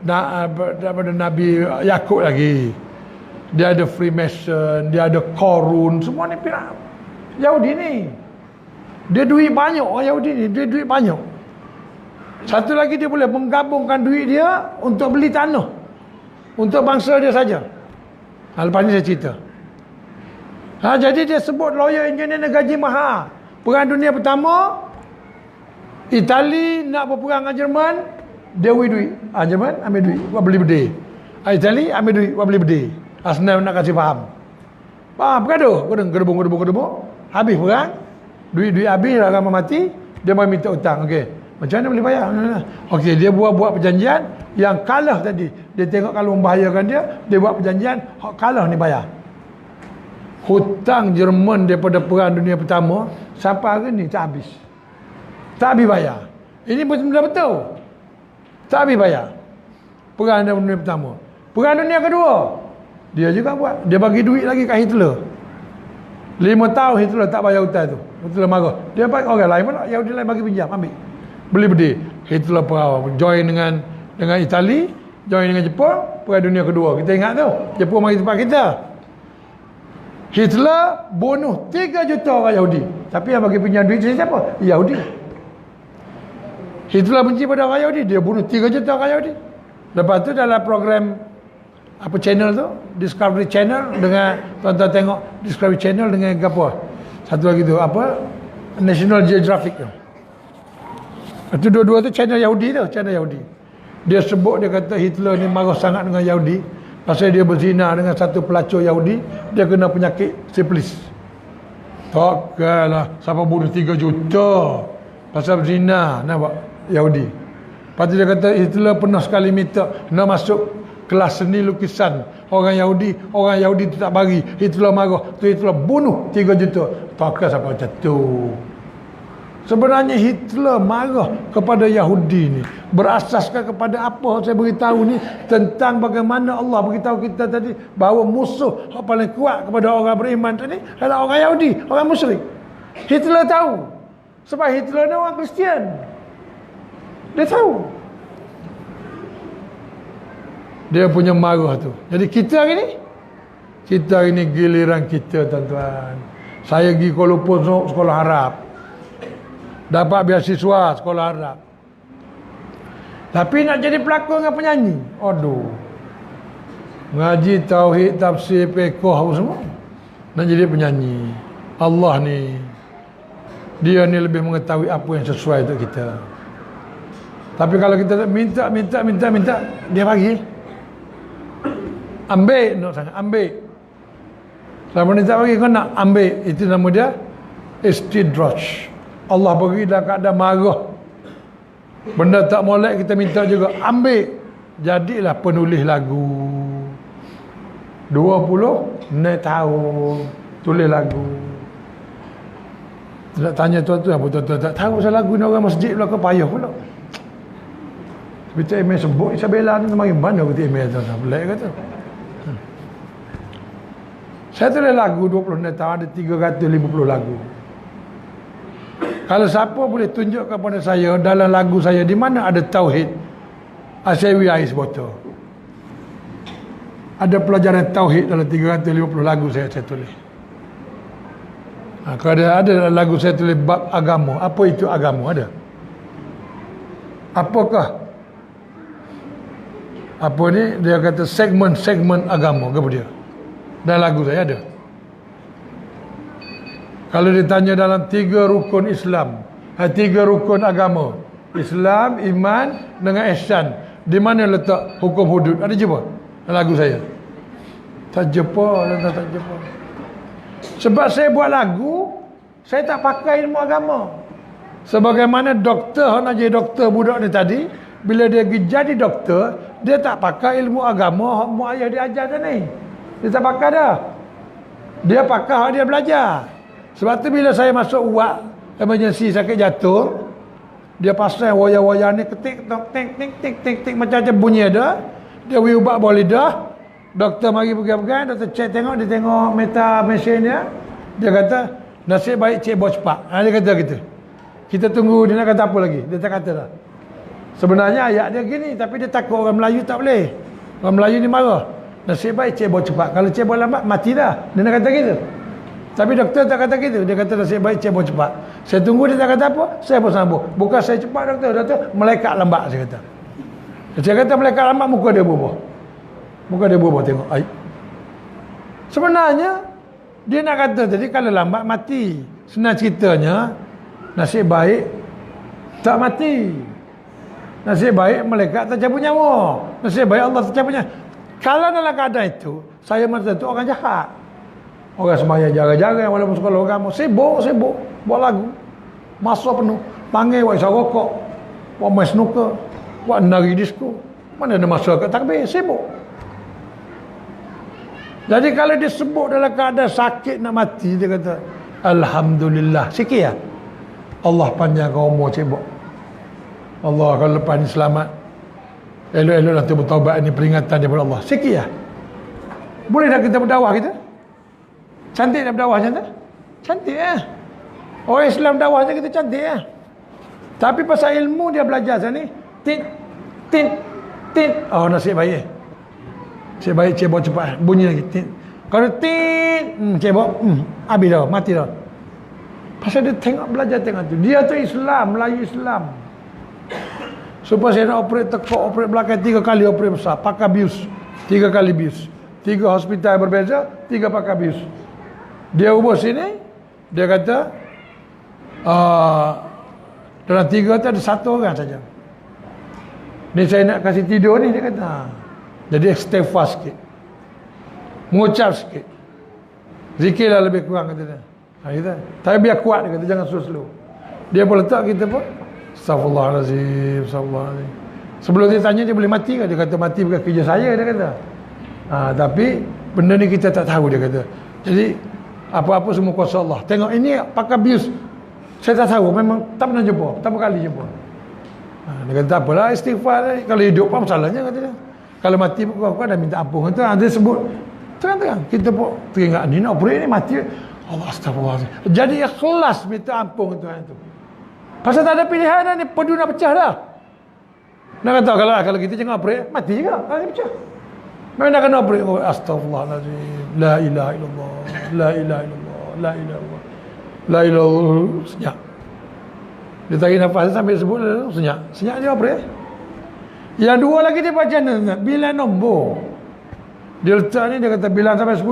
S1: daripada Nabi Yakub lagi. Dia ada Freemason, dia ada Korun, semua ni pihak Yahudi ni. Dia duit banyak, orang Yahudi ni, dia duit banyak. Satu lagi, dia boleh menggabungkan duit dia untuk beli tanah untuk bangsa dia saja. Lepas ni saya cerita. Jadi dia sebut lawyer, engineer ni gaji mahal. Perang dunia pertama, Itali nak berperang dengan Jerman, dia beri duit. Jerman ambil duit buat beli bedil. Itali ambil duit buat beli bedil. Senang nak kasih faham. Faham bergaduh, gedebuk. Habis perang, duit habis, orang mati, dia mau minta hutang. Okey, macam mana boleh bayar? Okey, dia buat perjanjian. Yang kalah tadi, dia tengok kalau membahayakan dia buat perjanjian, hak kalah ni bayar. Hutang Jerman daripada perang dunia pertama sampai hari ni tak habis. Tak habis bayar. Ini betul. Tak habis bayar. Perang dunia pertama. Perang dunia kedua, dia juga buat. Dia bagi duit lagi kat Hitler. 5 tahun Hitler tak bayar hutang tu. Hitler marah. Dia bagi orang lain pula, Yahudi lain bagi pinjam, ambil. Beli bedil. Hitler join dengan Itali, join dengan Jepun, perang dunia kedua. Kita ingat tu. Jepun mari tempat kita. Hitler bunuh 3 juta orang Yahudi. Tapi yang bagi pinjam duit siapa? Yahudi. Hitler benci pada orang Yahudi, dia bunuh 3 juta orang Yahudi. Lepas tu dalam program apa channel tu, Discovery Channel, dengan tuan-tuan tengok Discovery Channel dengan apa? Satu lagi tu apa? National Geographic tu. Itu dua-dua tu channel Yahudi tu, channel Yahudi. Dia sebut, dia kata Hitler ni marah sangat dengan Yahudi pasal dia berzina dengan satu pelacur Yahudi, dia kena penyakit sifilis. Takkanlah siapa bunuh 3 juta pasal berzina, nampak Yahudi. Lepas tu dia kata Hitler pernah sekali minta nak masuk kelas seni lukisan orang Yahudi tu tak bagi. Hitler marah, tu Hitler bunuh 3 juta. Takkan siapa macam tu. Sebenarnya Hitler marah kepada Yahudi ni berasaskan kepada apa saya beritahu ni, tentang bagaimana Allah beritahu kita tadi bahawa musuh yang paling kuat kepada orang beriman tadi adalah orang Yahudi, orang musyrik. Hitler tahu. Sebab Hitler ni orang Kristian. Dia tahu. Dia punya marah tu. Jadi kita hari ni giliran kita, tuan-tuan. Saya pergi Kuala Lumpur sekolah Arab. Dapat beasiswa sekolah Arab. Tapi nak jadi pelakon dengan penyanyi, aduh. Ngaji tauhid, tafsir, fiqh apa semua. Nak jadi penyanyi. Allah ni, dia ni lebih mengetahui apa yang sesuai untuk kita. Tapi kalau kita minta, dia bagi. Ambil, nak sangat ambil. Selama ni tak bagi, kau nak ambil. Itu nama dia istidraj. Allah bagi dalam keadaan marah. Benda tak molek kita minta juga, ambil. Jadilah penulis lagu 20 tahun tulis lagu. Nak tanya tuan-tuan, apa tuan-tuan tak tahu pasal lagu ni, orang masjid belakang payah pula. Tapi tak email sebut Isabella ni mari mana aku email tuan-tuan, pelik kata. Saya tulis lagu 20 tahun, ada 350 lagu. Kalau siapa boleh tunjuk kepada saya dalam lagu saya di mana ada tauhid, saya will ais botol. Ada pelajaran tauhid dalam 350 lagu saya tulis. Kalau ada lagu saya tulis bab agama, apa itu agama, ada. Apakah apa ni dia kata segmen agama, apa dia? Dalam lagu saya ada. Kalau ditanya dalam 3 rukun Islam, 3 rukun agama, Islam, iman dengan ihsan, di mana letak hukum hudud? Ada jumpa lagu saya? Tak jumpa. Sebab saya buat lagu, saya tak pakai ilmu agama. Sebagaimana doktor nak jadi doktor budak ni tadi, bila dia jadi doktor, dia tak pakai ilmu agama hak mak ayah dia ajar tadi. Dia tak pakai dah. Dia pakai hak dia belajar. Sebab tu bila saya masuk UAK, emergency sakit jatuh, dia pasang wayar-wayar ni ketik tok tik tik tik tik tik macam-macam bunyi ada. Dia ubat bawah lidah. Doktor mari pegang-pegang, doktor check tengok, dia tengok meta mesin dia. Dia kata, nasib baik cik bawa cepat. Dia kata gitu. Kita tunggu dia nak kata apa lagi. Dia tak kata dah. Sebenarnya ayat dia gini, tapi dia takut orang Melayu tak boleh. Orang Melayu ni marah. Nasib baik cik bawa cepat. Kalau cik bawa lambat, mati dah. Dia nak kata gitu. Tapi doktor tak kata gitu. Dia kata nasib baik cik bawa cepat. Saya tunggu dia tak kata apa, saya pun sambung. Bukan saya cepat doktor. Doktor, malaikat lambat saya kata. Saya kata malaikat lambat, muka dia berubah. Muka dia berubah tengok. Ay. Sebenarnya, dia nak kata tadi kalau lambat mati. Senang ceritanya, nasib baik tak mati. Nasib baik malaikat tak cabut nyawa. Nasib baik Allah tak cabut nyawa. Kalau dalam keadaan itu, saya masa itu orang jahat. Orang sembahyang jarang-jarang walaupun sekolah agama. Sibuk. Buat lagu. Masa penuh. Panggil buat isap rokok. Buat main snooker. Buat nari disco. Mana ada masa kat takbir? Sibuk. Jadi kalau dia sebut dalam keadaan sakit nak mati, dia kata, Alhamdulillah. Sikit ya? Allah panjangkan umur cibuk. Allah kalau lepas ni selamat. Elok-elok nanti bertaubat, ni peringatan daripada Allah. Sikit ya? Boleh tak kita berdakwah kita? Cantik tak berdakwah macam tu? Cantik ya? Orang Islam dakwah macam kita cantik ya? Tapi pasal ilmu dia belajar sana ni, tit. Oh nasib baik. Nasib baik cik bawa cepat. Bunyi lagi. Tit. Kalau tit, cik bawa, habis dah, mati dah. Pasal dia tengok belajar tengok tu. Dia tu Islam, Melayu Islam. Supaya saya nak operate tekuk, operate belakang 3 kali operate besar. Pakai bius. 3 kali bius. 3 hospital berbeza, 3 pakai bius. Dia ubah sini, dia kata, dalam 3 tu ada 1 orang saja. Ni saya nak kasih tidur ni, dia kata. Jadi istighfar sikit. Mengucap sikit. Zikirlah lebih kurang, kata dia. Kita. Tapi biar kuat, dia kata, jangan slow-slow. Dia pun letak kita pun, Astaghfirullahalazim. Sebelum dia tanya dia boleh mati ke? Dia kata mati bukan kerja saya, dia kata. Tapi benda ni kita tak tahu, dia kata. Jadi apa-apa semua kuasa Allah. Tengok ini pakai bius. Saya tak tahu, memang tak pernah jumpa, pertama kali jumpa. Dia kata tak apalah istighfar. Kalau hidup apa masalahnya, kata dia. Kalau mati pun kau dah minta ampun. Kata dia sebut terang-terang. Kita pun teringat ni nak operate ni mati. Allah astagfirullahaladzim. Jadi ikhlas minta ampun Tuhan tu. Pasal tak ada pilihan dah ni, pedu nak pecah dah. Nak kata kalau kita jangan operate, mati juga. Kalau pecah. Memang nak kena operate. Oh, astagfirullahaladzim. La ilaha illallah. La ilaha illallah. La ilaha illallah. La ilaha illallah. Senyap. Dia tarik nafas sambil sebut senyap. Senyap dia operate. Yang 2 lagi dia baca bilang nombor. Dia letak ni, dia kata bilang sampai 10.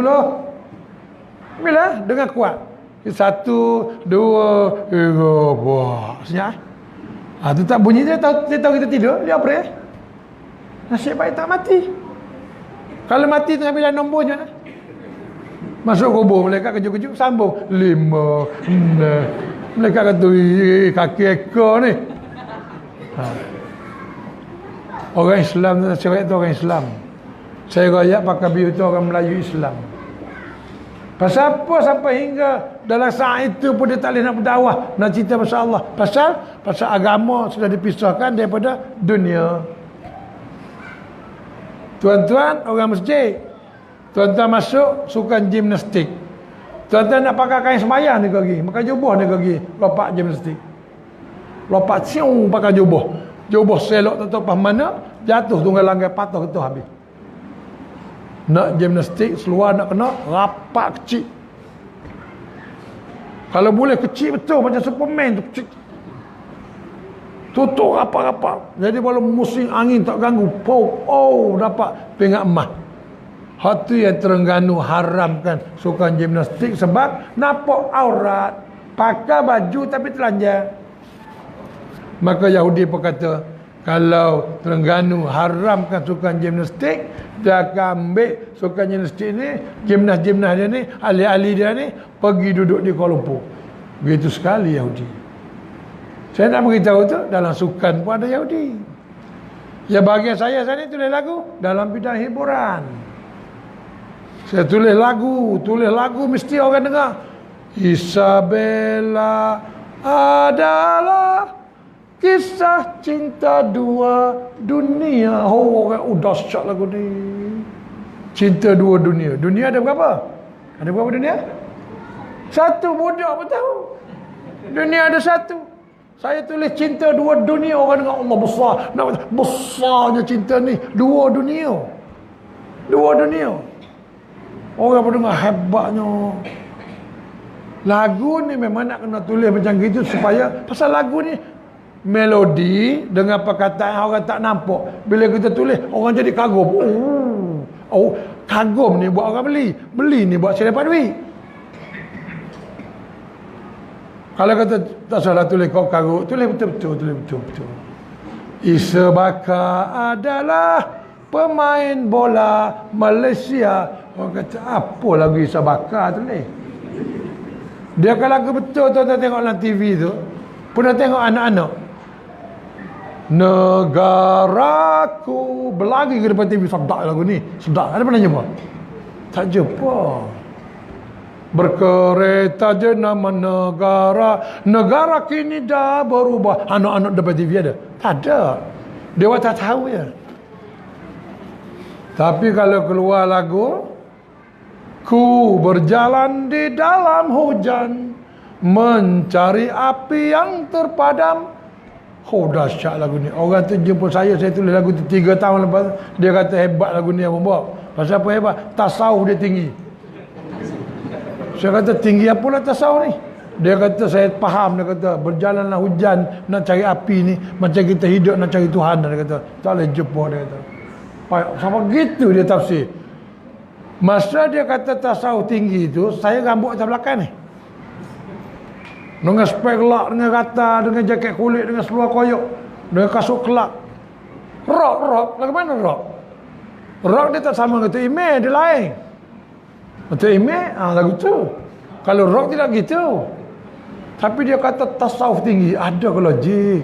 S1: Bilang dengan kuat. 1, 2, 3, 4. Senyap. Tu tak bunyi dia tahu kita tidur, dia operate. Nasib baik tak mati. Kalau mati tengah bilang nombornya, masuk kubur, malaikat kejut-kejut sambung 5, 6. Malaikat kata kaki ekor ni. Orang Islam tu, saya tu orang Islam. Saya rakyat pakai biu tu orang Melayu Islam. Pasal apa sampai hingga dalam saat itu pun dia tak boleh nak berdakwah, nak cerita pasal Allah. Pasal agama sudah dipisahkan daripada dunia. Tuan-tuan orang masjid, tuan-tuan masuk sukan gimnastik. Tuan-tuan nak pakai kain sembahyang ni lagi, pakai jubah ni lagi, lompat gimnastik. Lompat siung pakai jubah. Jubah selok tak tahu pas mana, jatuh tunggal langgar patah ketuh habis. Nak gimnastik seluar nak kena rapat kecil. Kalau boleh kecil betul macam Superman tu kecil. Tutup rapat-rapat. Jadi kalau musim angin tak ganggu, dapat pingat emas. Hati yang Terengganu haramkan sukan gimnastik sebab nampak aurat, pakai baju tapi telanjang. Maka Yahudi pun kata, kalau Terengganu haramkan sukan gimnastik, dia akan ambil sukan gimnastik ni, gimnas-gimnas dia ni, ahli-ahli dia ni, pergi duduk di Kuala Lumpur. Begitu sekali Yahudi. Saya nak beritahu tu, dalam sukan pun ada Yahudi. Ya bahagian saya ni tulis lagu dalam bidang hiburan. Saya tulis lagu mesti orang dengar. Isabella adalah kisah cinta dua dunia. Oh, dahsyat lagu ni. Cinta dua dunia. Dunia ada berapa? Ada berapa dunia? Satu, budak pun tahu. Dunia ada satu. Saya tulis cinta dua dunia. Orang dengan Allah besar. Besarnya cinta ni. Dua dunia. Dua dunia. Orang pun dengar hebatnya. Lagu ni memang nak kena tulis macam gitu supaya pasal lagu ni melodi dengan perkataan orang tak nampak. Bila kita tulis orang jadi kagum. Oh, kagum ni buat orang beli. Beli ni buat saya dapat duit. Kalau kata tak salah tulis kau kagum, tulis betul-betul, tulis betul-betul. Isa Baka adalah pemain bola Malaysia. Orang kata apa lagu Isa Baka tu ni? Dia kalau lagu betul tu tengok dalam TV tu. Pernah tengok anak-anak. Negaraku berlari ke depan TV. Sedap lagu ni. Sedap. Ada pernah jumpa? Tak jumpa. Berkereta jenama negara. Negara kini dah berubah. Anak-anak depan TV ada? Tak ada. Dia tak tahu ya. Tapi kalau keluar lagu, ku berjalan di dalam hujan, mencari api yang terpadam. Oh, dahsyat lagu ni. Orang tu jumpa saya tulis lagu tu 3 tahun lepas. Dia kata hebat lagu ni yang membawa. Pasal apa hebat? Tasawuf dia tinggi. Saya kata tinggi apalah tasawuf ni? Dia kata saya faham. Dia kata berjalanlah hujan nak cari api ni, macam kita hidup nak cari Tuhan. Dia kata tak boleh jumpa. Dia kata sama gitu dia tafsir. Masa dia kata tasawuf tinggi tu, saya rambut atas belakang ni. Dengan spek gelap, dengan rata, dengan jaket kulit, dengan seluar koyok, dengan kasut kelak. Rock. Lagu mana rock? Rock dia tak sama dengan Tok Imeh, dia lain. Tok Imeh, lagu tu. Kalau rock tidak gitu. Tapi dia kata tasawuf tinggi. Ada ke logik?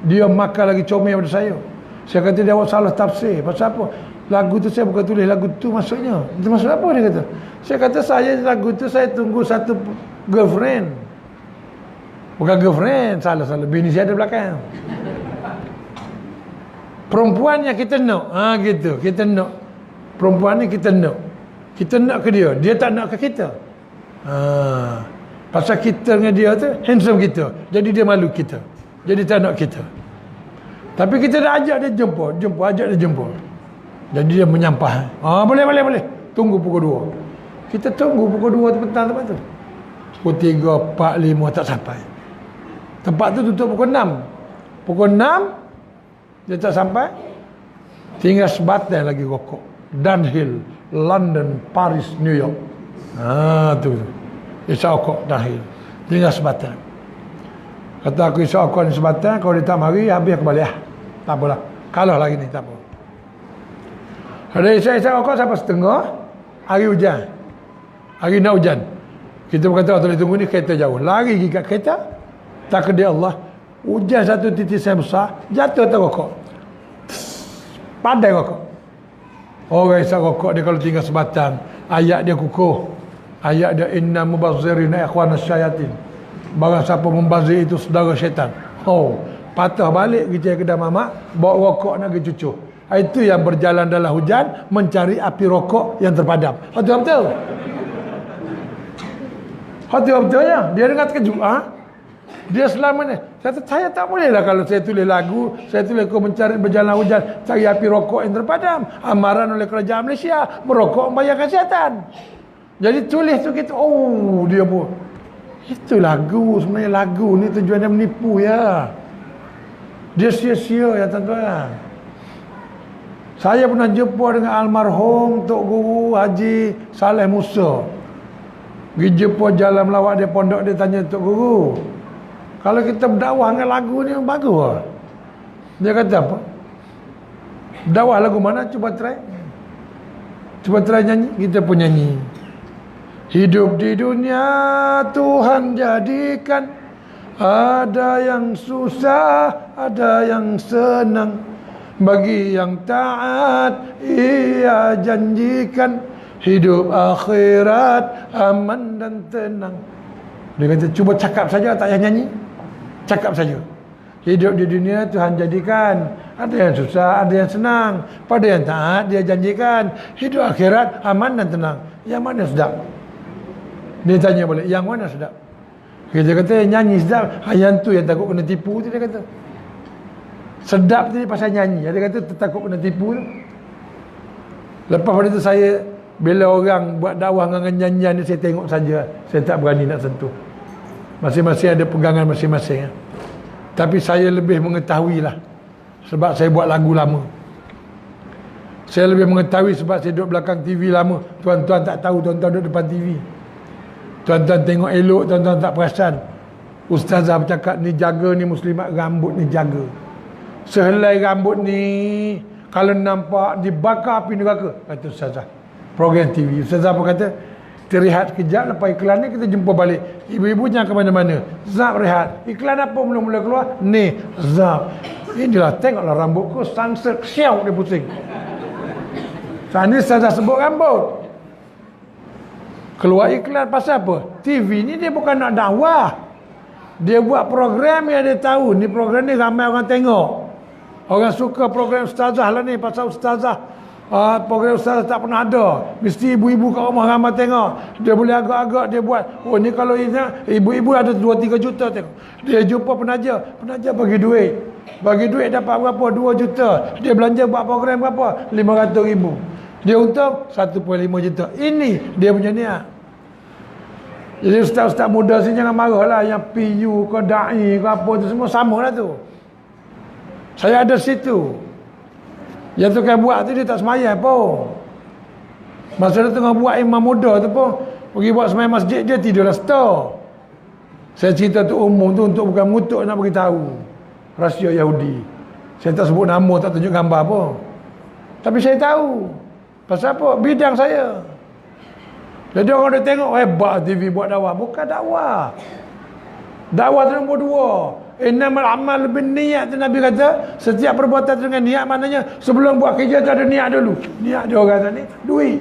S1: Dia makan lagi comel pada saya. Saya kata dia awak salah tafsir. Pasal apa? Lagu tu saya bukan tulis lagu tu maksudnya. Itu maksud apa dia kata? Saya kata lagu tu saya tunggu satu girlfriend. Bukan girlfriend, salah. Bini saya ada belakang. Perempuan yang kita nak. Gitu. Kita nak. Perempuan ni kita nak. Kita nak ke dia. Dia tak nak ke kita. Pasal kita dengan dia tu handsome kita. Jadi dia malu kita. Jadi tak nak kita. Tapi kita dah ajak dia jumpa. Ajak dia jumpa. Jadi dia menyampah. Boleh. Tunggu pukul 2. Kita tunggu pukul 2 tu petang tempat tu. Pukul 3, 4, 5 tak sampai. Tempat tu tutup pukul 6. Pukul 6 dia tak sampai. Tinggal sebatang lagi rokok. Dunhill, London, Paris, New York. Tu. Isyak rokok Dunhill. Tinggal sebatang. Kata aku isyak rokok ni sebatang. Kalau dia tak mari, habis aku balik. Tak apalah. Kalah lagi ni, tak apa. Ada isyak rokok sampai setengah. Hari hujan. Hari nak hujan. Kita berkata, tak boleh tunggu ni, kereta jauh. Lari pergi kat kereta. Takdir Allah. Hujan satu titisan besar. Jatuh atas rokok. Padai rokok. Orang isyak rokok dia kalau tinggal sebatang. Ayat dia kukuh. Ayat dia inna mubazzirina ikhwanas syayatin. Barang siapa membazir itu saudara syaitan. Patah balik pergi kedai mamak. Bawa rokok nak pergi cucuh. Itu yang berjalan dalam hujan. Mencari api rokok yang terpadam. Betul-betul. Betul-betulnya. Dia dengar terkejut. Dia selama ni. Saya tak boleh lah kalau saya tulis lagu. Saya tulis aku mencari berjalan hujan. Cari api rokok yang terpadam. Amaran oleh kerajaan Malaysia. Merokok membayar kesihatan. Jadi tulis tu kita. Dia pun. Itu lagu. Sebenarnya lagu ni tujuannya menipu ya. Dia sia-sia ya tuan-tuan. Saya pernah jumpa dengan almarhum Tok Guru Haji Saleh Musa. Pergi jumpa jalan melawat dia pondok. Dia tanya Tok Guru, kalau kita berdakwah dengan lagu ni bagus lah. Dia kata apa? Dakwah lagu mana? Cuba try nyanyi. Kita pun nyanyi. Hidup di dunia Tuhan jadikan. Ada yang susah, ada yang senang. Bagi yang taat Ia janjikan hidup akhirat aman dan tenang. Dia kata cuba cakap saja, tak payah nyanyi. Cakap saja. Hidup di dunia Tuhan jadikan ada yang susah, ada yang senang. Pada yang taat dia janjikan hidup akhirat aman dan tenang. Yang mana sedap? Dia tanya balik, yang mana sedap? Dia kata nyanyi sedap. Yang tu yang takut kena tipu tu, dia kata. Sedap tu pasal nyanyi. Dia kata takut kena tipu tu. Lepas pada tu saya, bila orang buat dakwah dengan nyanyian ni, saya tengok saja. Saya tak berani nak sentuh. Masing-masing ada pegangan masing-masing. Tapi saya lebih mengetahui lah. Sebab saya buat lagu lama. Saya lebih mengetahui sebab saya duduk belakang TV lama. Tuan-tuan tak tahu, tuan-tuan duduk depan TV. Tuan-tuan tengok elok, tuan-tuan tak perasan. Ustazah bercakap ni jaga ni muslimat, rambut ni jaga. Sehelai rambut ni kalau nampak dibakar api neraka, kata ustazah. Program TV. Ustazah pun kata, kita rehat kejap, lepas iklan ni kita jumpa balik. Ibu-ibu jangan ke mana-mana. Zab rehat. Iklan apa mula-mula keluar? Ni, Zab. Inilah, tengoklah rambutku, sunset, siau dia pusing. Sana ustazah sebut rambut. Keluar iklan pasal apa? TV ni dia bukan nak dakwah. Dia buat program yang dia tahu. Ni program ni ramai orang tengok. Orang suka program ustazah lah ni. Pasal ustazah. Program ustazah tak pernah ada. Mesti ibu-ibu kat rumah ramai tengok. Dia boleh agak-agak dia buat. Oh ni kalau ibu-ibu ada 2-3 juta tengok. Dia jumpa penaja. Penaja bagi duit. Bagi duit dapat berapa? 2 juta. Dia belanja buat program berapa? 500 ribu. Dia untung 1.5 juta. Ini dia punya niat. Jadi ustaz-ustaz muda sini jangan marah lah. Yang PU ke da'i ke apa tu semua sama lah tu. Saya ada situ. Yang tu kan buat tu dia tak semayang pun. Masa dia tengah buat imam muda tu pun pergi buat semayang masjid, dia tidurlah setor. Saya cerita tu umum tu untuk bukan mutuk nak beritahu rahsia Yahudi. Saya tak sebut nama, tak tunjuk gambar pun. Tapi saya tahu. Pasal apa? Bidang saya. Jadi orang dia tengok hebat TV buat dakwah. Bukan dakwah. Dakwah tu nombor 2. Innamal amal bin niat tu Nabi kata. Setiap perbuatan dengan niat, maknanya sebelum buat kerja tu ada niat dulu. Niat dia orang tadi duit.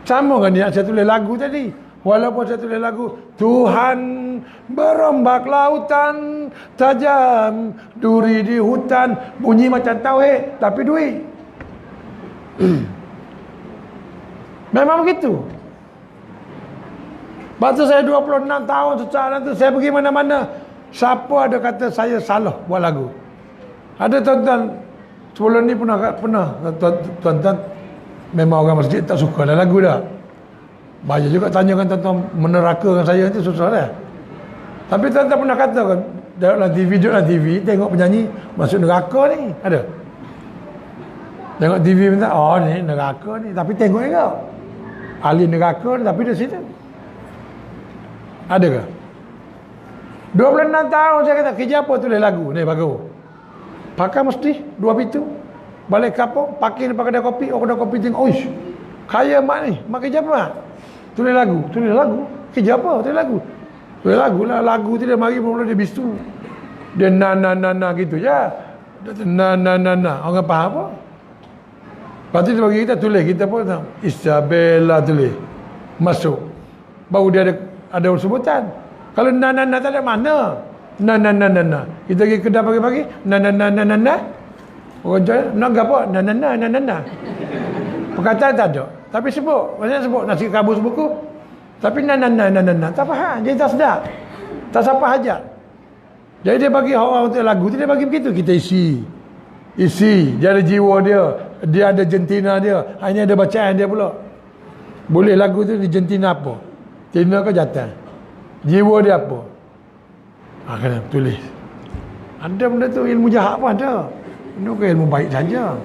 S1: Sama kan niat saya tulis lagu tadi. Walaupun saya tulis lagu Tuhan berombak lautan tajam, duri di hutan, bunyi macam tauhid tapi duit. Memang begitu. Waktu saya 26 tahun secara tu saya pergi mana-mana. Siapa ada kata saya salah buat lagu? Ada tuan-tuan sebelum ni pernah tuan-tuan memang orang masjid tak suka dah lagu dah. Banyak juga tanyakan tuan-tuan menerakakan saya tu susah dah. Tapi tuan-tuan pernah kata kan dalam TV tengok penyanyi masuk neraka ni. Ada? Tengok TV minta, oh ni neraka ni. Tapi tengok juga. Ahli neraka ni, tapi di situ. Ada ke? 26 tahun saya kata, kerja apa tulis lagu? Ni bagus. Pakai mesti 2 pintu. Balik kapung, parking depan kedai kopi. Oh kedai kopi tengok, oish. Kaya mak ni. Mak kerja apa mak? Tulis lagu. Tulis lagu? Kerja apa? Tulis lagu. Tulis lagu lah. Lagu tu dia mari mula dia bisu. Dia na gitu je. Dia na. Orang faham apa? Lepas tu dia bagi kita tulis. Kita pun tahu. Isabella tulis. Masuk. Baru dia ada sebutan. Kalau na tak ada mana. Na. Kita pergi kedai pagi-pagi. Na. Orang jual. Nak apa? Na. Perkataan tak ada. Tapi sebut. Maksudnya sebut nasi kabus buku. Tapi na. Tak faham. Jadi tak sedap. Tak siapa hajat. Jadi dia bagi orang untuk lagu tu, dia bagi begitu. Kita isi. Dia ada jiwa dia. Dia ada jentina dia. Hanya ada bacaan dia pula. Boleh lagu tu di jentina apa? Tina ke jantan? Jiwa dia apa? Kena tulis. Ada benda tu, ilmu jahat pun ada. Ini bukan ilmu baik saja.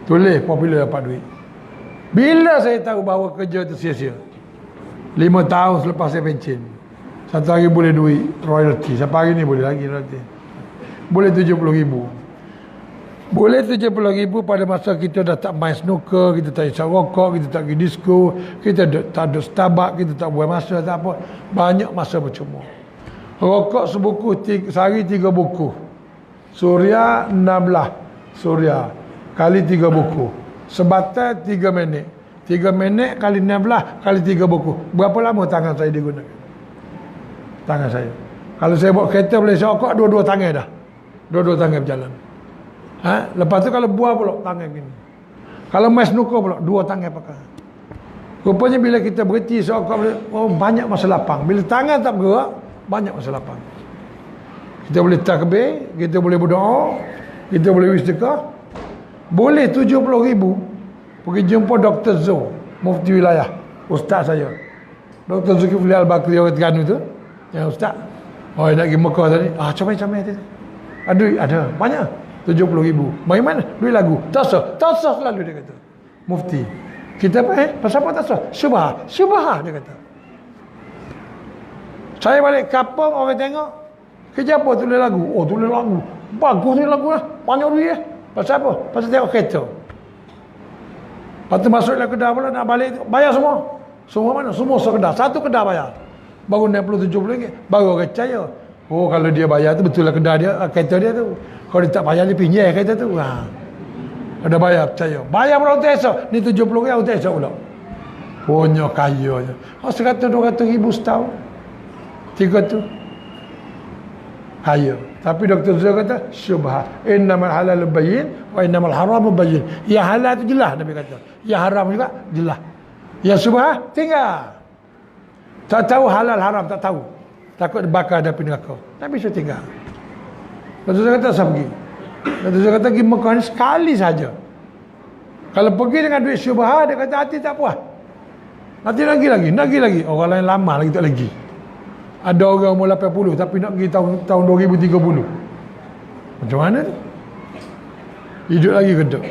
S1: Tulis popular dapat duit. Bila saya tahu bahawa kerja tu sia-sia? 5 tahun selepas saya pencen. Satu hari boleh duit royalty. Sampai hari ni boleh lagi royalty. Boleh 70,000. Boleh 70,000 pada masa kita dah tak main snooker, kita tak isap rokok, kita tak pergi disco, kita tak ada Starbucks, kita tak buat masa, tak apa. Banyak masa percuma. Rokok sebuku, sehari 3 buku. Suria 16. Suria. Kali 3 buku. Sebatal 3 minit. 3 minit kali 16 kali 3 buku. Berapa lama tangan saya digunakan? tangan saya. Kalau saya bawa kereta boleh sokok dua-dua tangan dah. Dua-dua tangan berjalan. Lepas tu kalau buah pula tangan gini. Kalau main snooker pula dua tangan pakai. Rupanya bila kita berhenti sokok banyak masa lapang. Bila tangan tak bergerak, banyak masa lapang. Kita boleh takbir, kita boleh berdoa, kita boleh bersedekah. Boleh 70,000 pergi jumpa Dr. Zo, mufti wilayah, ustaz saya. Dr. Zulkifli Al-Bakri orang Terengganu tu, yang ustaz. Oh, nak pergi Mekah tadi. Comel-comel tadi. Ada. Banyak. 70,000. Mari mana? Duit lagu. Tak sah selalu dia kata. Mufti. Kita pasal apa tak sah? Syubhah dia kata. Saya balik kapung orang tengok. Kerja apa tulis lagu? Oh, tulis lagu. Bagus tulis lagu lah. Banyak duit Pasal apa? Pasal tengok kereta. Lepas tu masuk dalam kedai pula nak balik. Bayar semua. Semua mana? Semua sekedar. Satu kedai bayar. Baru 60-70 ringgit. Baru orang percaya. Oh, kalau dia bayar tu betul lah kedai dia, kereta dia tu. Kalau dia tak bayar, dia pinjai kereta tu. Ada bayar, percaya. Bayar pula untuk esok. Ni 70 ringgit untuk esok pula. Punya kaya je. 100-200 ribu setahun. 300. Kaya. Tapi Dr. Zul kata, syubhat. Innamal halal bayyin wa innamal haram bayyin. Yang halal tu jelas, Nabi kata. Yang haram juga jelas. Yang syubhat, tinggal. Tak tahu halal haram, tak tahu. Takut bakar dari neraka. Nabi suruh tinggal. Dr. Zul kata, saya pergi. Dr. Zul kata, pergi Mekah ni sekali saja. Kalau pergi dengan duit syubhat, dia kata, hati tak puas. Nanti lagi. Orang lain lama lagi tak lagi. Ada orang umur 80 tapi nak pergi tahun 2030. Macam mana tu? Hidup lagi ke tak?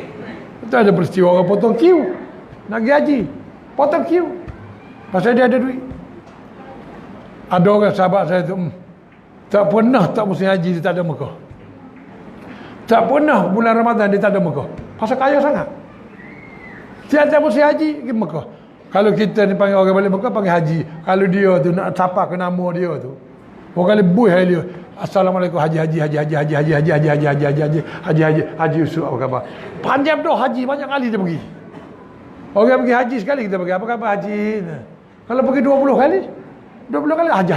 S1: Betul ada peristiwa orang potong queue. Nak pergi haji. Potong queue. Pasal dia ada duit. Ada orang sahabat saya tu, tak pernah tak musim haji dia tak ada Mekah. Tak pernah bulan Ramadan dia tak ada Mekah. Pasal kaya sangat. Tiap-tiap musim haji pergi Mekah. Kalau kita ni panggil orang balik Mekah panggil haji. Kalau dia tu nak sapa ke nama dia tu. Orang kali buih hai dia. Assalamualaikum haji Yusuf apa khabar. Panjang dah haji banyak kali dia pergi. Orang pergi haji sekali kita pergi apa khabar haji. Kalau pergi 20 kali 20 kali haji.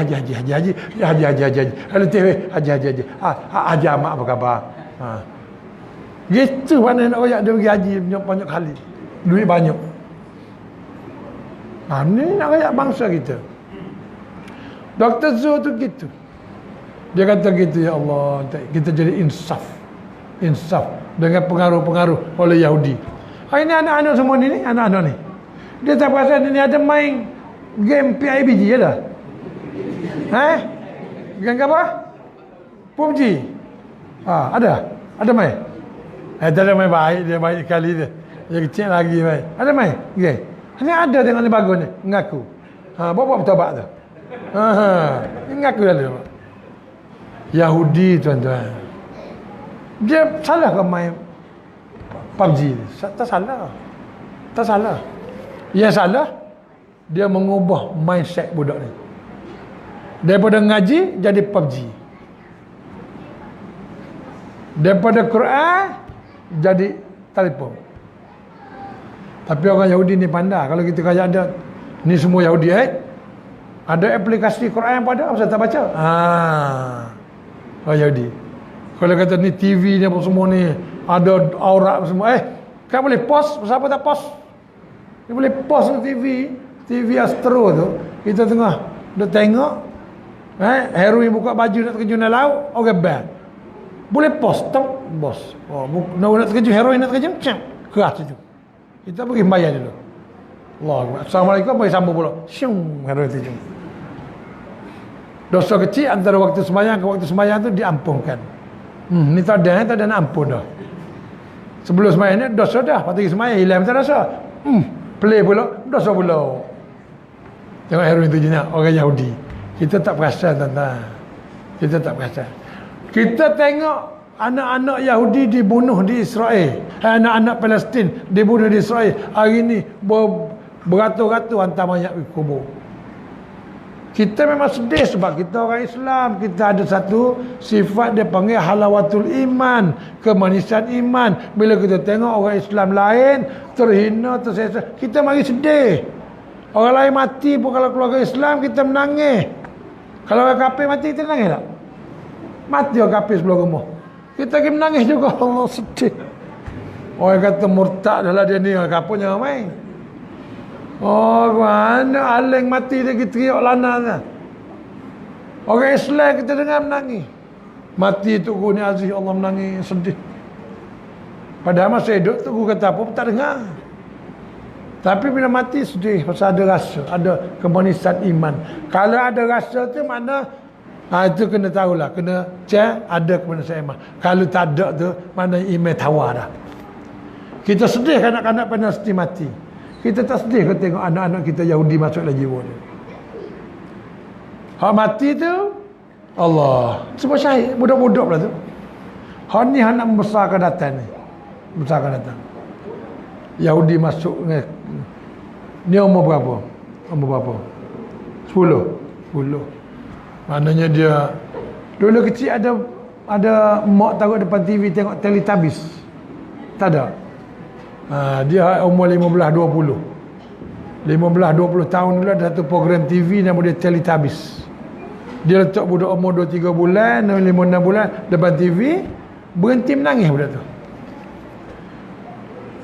S1: Kalau TV haji. Haji amak apa khabar. Gitu mana nak royak dia pergi haji banyak kali. Duit banyak. Ni nak rakyat bangsa kita. Dr. Zul tu gitu. Dia kata gitu, ya Allah, kita jadi insaf dengan pengaruh-pengaruh oleh Yahudi. Ini anak-anak semua ni, anak-anak ni. Dia tak perasan ni ada main game PIBG je dah. Game apa? PUBG. Ada main? Tak ada main baik, dia baik sekali dia. Dia kecil lagi main. Ada main? Okay. Ini ada tengok ni bagus ni. Mengaku. Bawa bertobat tu. Ini mengaku dah. Yahudi tuan-tuan. Dia salah ke main PUBG ni? Tak salah. Yang salah, dia mengubah mindset budak ni. Daripada ngaji, jadi PUBG. Daripada Quran, jadi telefon. Tapi orang Yahudi ni pandai. Kalau kita kaya ada, ni semua Yahudi ada aplikasi Quran yang pada, apa saya tak baca? Orang Yahudi. Kalau kata ni TV ni apa semua ni, ada aurat semua. Kan boleh post, siapa tak post? Dia boleh post TV Astro tu. Kita tengah, dia tengok, heroin buka baju nak terjun dalam laut, orang ban. Boleh post, tak? Bos. Nak terjun, heroin nak terjun, keras itu. Kita pergi bayar dulu. Allah. Assalamualaikum, pergi sambung pula. Syung, heroin terjun. Dosa kecil antara waktu sembahyang ke waktu sembahyang tu diampunkan. Ni tak ada nak ampun dah. Sebelum sembahyang ni dosa dah. Lepas tu sembahyang hilang tak dosa. Play pula, dosa pula. Tengok heroin terjun orang Yahudi. Kita tak perasan tuan-tuan. Kita tak perasan. Kita tengok anak-anak Yahudi dibunuh di Israel. Anak-anak Palestin dibunuh di Israel. Hari ni beratus-ratus hantar mayat ke kubur. Kita memang sedih sebab kita orang Islam. Kita ada satu sifat dia panggil halawatul iman, kemanisan iman. Bila kita tengok orang Islam lain terhina, tersesat, kita mari sedih. Orang lain mati pun kalau keluarga Islam kita menangis. Kalau orang kafir mati, kita nangis tak? Mati orang kafir sebelah rumah. Kita pergi menangis juga. Allah sedih. Orang kata murtad dah lah dia ni. Orang kafir jangan main. Oh, mana aling mati dia kita teriak lana. Orang Islam kita dengar menangis. Mati Tuku ni Aziz, Allah menangis, sedih. Padahal masa hidup Tuku kata apa pun tak dengar. Tapi bila mati sedih pasal ada rasa, ada kemanisan iman. Kalau ada rasa tu mana itu kena tahulah, kena cek ada kemanisan iman. Kalau tak ada tu mana iman tawar dah. Kita sedih kanak-kanak Palestin mati. Kita tak sedih kalau tengok anak-anak kita Yahudi masuk dalam jiwa dia. Hak mati tu Allah, semua syahid, budak-budak pula tu. Hak ni anak membesarkan datang ni. Besarkan datang. Yahudi masuk ni umur berapa? Umur berapa? 10. Maknanya dia dulu kecil ada mak taruh depan TV tengok Teletubbies. Tak ada. Dia umur 15-20 tahun dulu ada satu program TV nama dia Teletubbies. Dia letak budak umur 2-3 bulan, 5-6 bulan depan TV, berhenti menangis budak tu.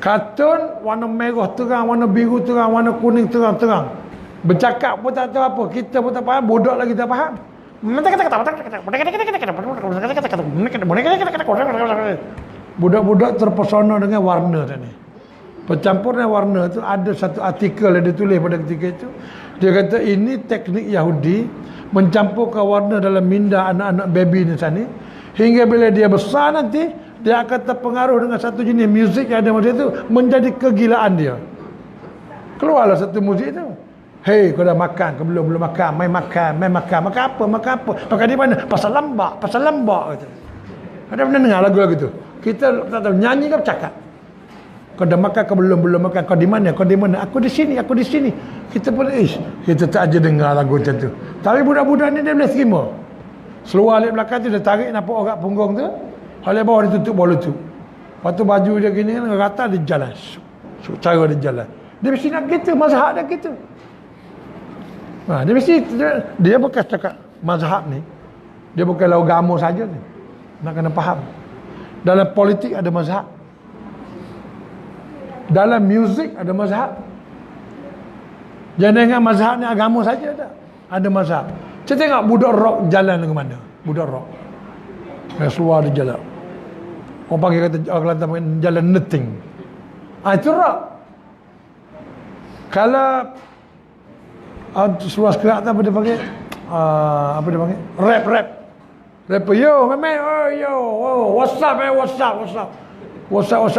S1: Kartun warna merah terang, warna biru terang, warna kuning terang. Bercakap pun tak tahu apa, kita pun tak faham, budak lagi tak faham. Budak-budak terpesona dengan warna tadi. Bercampur dengan warna tu, ada satu artikel yang ditulis pada ketika itu. Dia kata ini teknik Yahudi mencampurkan warna dalam minda anak-anak baby ni sana. Hingga bila dia besar nanti, dia akan terpengaruh dengan satu jenis muzik yang ada masa itu, menjadi kegilaan dia. Keluarlah satu muzik tu. Hei, kau dah makan ke belum? Belum makan. Main makan. Makan apa? Makan di mana? Pasal lambak kata. Ada pernah dengar lagu-lagu tu? Kita tak tahu nyanyi ke bercakap. Kau dah makan ke belum? Belum makan. Kau di mana? Aku di sini. Kita pun kita tak aja dengar lagu macam tu. Tapi budak-budak ni dia boleh terima. Seluar alik belakang tu dia tarik nampak orang punggung tu. Oleh bawah dia tutup bawah lutut. Lepas tu baju dia gini kan, rata dia jalan. Cara dia jalan. Dia mesti nak gitu, mazhab dia gitu. Dia mesti, dia bukan cakap mazhab ni. Dia bukan agama saja ni. Nak kena faham. Dalam politik ada mazhab. Dalam muzik ada mazhab. Jangan dengar mazhab ni agama saja tak. Ada mazhab. Kita tengok budak rock jalan ke mana. Budak rock. Keluar dia jalan. Orang panggil kata orang Kelantan panggil jalan netting. Itu rock. Kalau seluar sekerak tu apa dia panggil? Apa dia panggil? Rap. Rapper, yo, man, yo, what's up, man, what's up?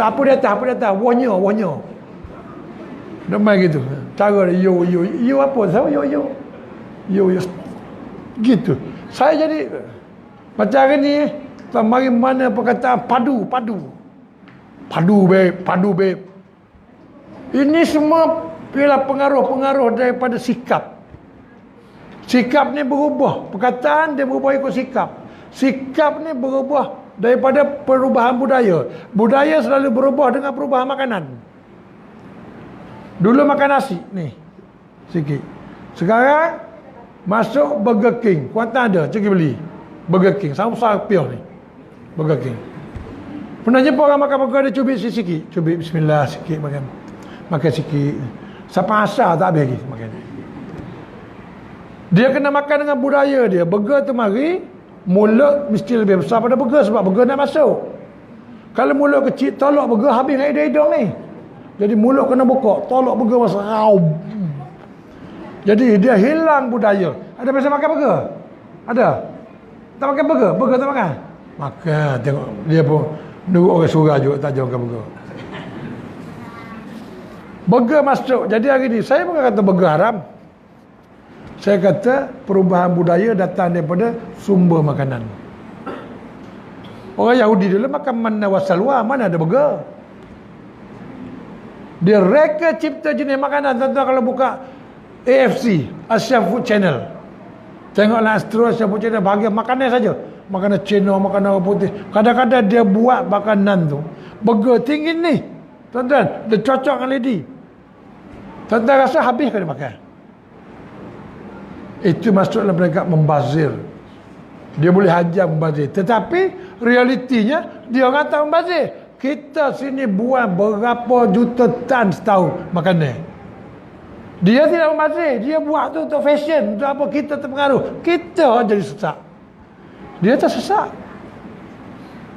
S1: Apa dia atas? Wonyo. Dia main gitu. Cara dia, yo apa? Tahu yo. Gitu. Saya jadi macam hari ni, mari mana perkataan padu, babe. Ini semua ialah pengaruh daripada sikap. Sikap ni berubah. Perkataan dia berubah ikut sikap. Sikap ni berubah daripada perubahan budaya. Budaya selalu berubah dengan perubahan makanan. Dulu makan nasi ni sikit. Sekarang masuk Burger King. Kuantan ada, pergi beli Burger King. Sama besar pion ni Burger King. Pernah jumpa orang makan burger dia cubit sikit. Cubit bismillah sikit makan sikit. Sampai asar tak habis lagi makan. Dia kena makan dengan budaya dia. Burger tu mari, mulut mesti lebih besar pada burger sebab burger nak masuk. Kalau mulut kecil, tolak burger habis dengan hidung ni. Jadi mulut kena buka, tolak burger masuk. Jadi dia hilang budaya. Ada biasa makan burger? Ada? Tak makan burger? Burger tak makan? Makan. Tengok dia pun duduk orang surah juga tak jauh makan burger. Burger masuk. Jadi hari ni saya bukan kata burger haram. Saya kata perubahan budaya datang daripada sumber makanan. Orang Yahudi dulu makan manna wasalwa, mana ada burger. Dia reka cipta jenis makanan. Tuan-tuan kalau buka AFC, Asia Food Channel, tengoklah Astro Asia Food Channel, bahagian makanan saja. Makanan Cina, makanan orang putih. Kadang-kadang dia buat makanan tu burger tinggi ni. Tuan-tuan, dia cocok dengan lady. Tuan-tuan rasa habis ke dia makan? Itu masuk dalam peringkat membazir. Dia boleh hajar membazir. Tetapi realitinya dia orang tak membazir. Kita sini buang berapa juta tan setahun makanan. Dia tidak membazir. Dia buat tu untuk fashion. Untuk apa kita terpengaruh. Kita orang jadi sesak. Dia tersesat.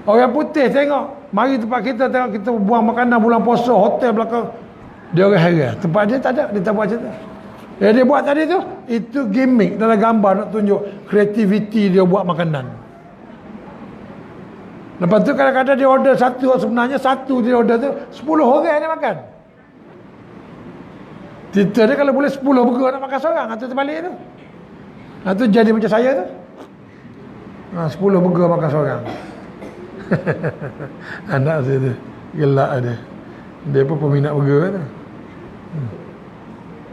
S1: Orang putih tengok. Mari tempat kita tengok kita buang makanan bulan puasa. Hotel belakang. Dia orang heran. Tempat dia tak ada. Dia tak buat macam tu. Yang dia buat tadi tu, itu gimmick dalam gambar nak tunjuk kreativiti dia buat makanan. Lepas tu kadang-kadang dia order satu, sebenarnya satu dia order tu 10 orang dia makan. Kita dia kalau boleh 10 burger nak makan seorang, atau terbalik tu. Itu jadi macam saya tu. 10 burger makan seorang. Anak saya tu gelak dia. Dia pun peminat burger tu.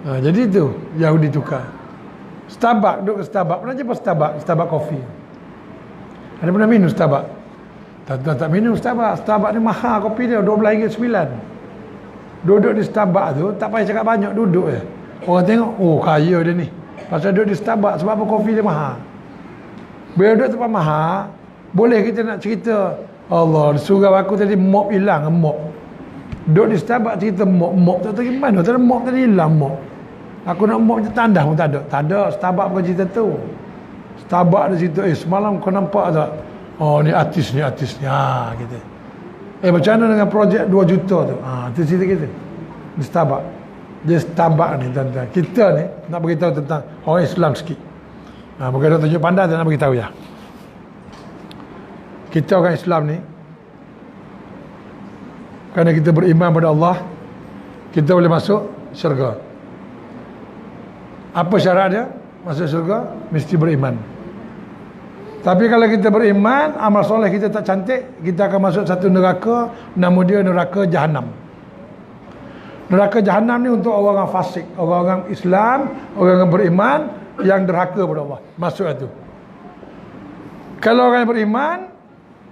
S1: Jadi tu Yahudi tukar. Starbucks, duduk ke Starbucks. Pernah jumpa Starbucks? Starbucks coffee. Ada pernah minum Starbucks? Tak minum Starbucks. Starbucks ni mahal kopi dia, RM12.9. Duduk di Starbucks tu tak payah cakap banyak, duduk je. Orang tengok, oh kaya dia ni. Pasal duduk di Starbucks, sebab apa kopi dia mahal. Bila duduk tempat mahal, boleh kita nak cerita, Allah, surau aku tadi mop hilang, mop. Duduk di Starbucks cerita mop tak tahu gimana, tak ada mop tadi hilang mop. Aku nak mop macam tandas pun tak ada. Tak ada, Starbucks bukan cerita tu. Starbucks ada cerita, semalam kau nampak tak? Oh ni artis ni. Gitu. Macam mana dengan projek 2 juta tu? Itu cerita kita. Di Starbucks. Dia Starbucks ni tuan-tuan. Kita ni nak beritahu tentang orang Islam sikit. Bukan nak tunjuk pandai, tak nak beritahu ya. Kita orang Islam ni, kerana kita beriman pada Allah, kita boleh masuk syurga. Apa syarat dia? Masuk syurga, mesti beriman. Tapi kalau kita beriman, amal soleh kita tak cantik, kita akan masuk satu neraka, nama dia neraka Jahannam. Neraka Jahannam ni untuk orang-orang fasik, orang-orang Islam, orang yang beriman, yang derhaka pada Allah. Masuk itu. Kalau orang yang beriman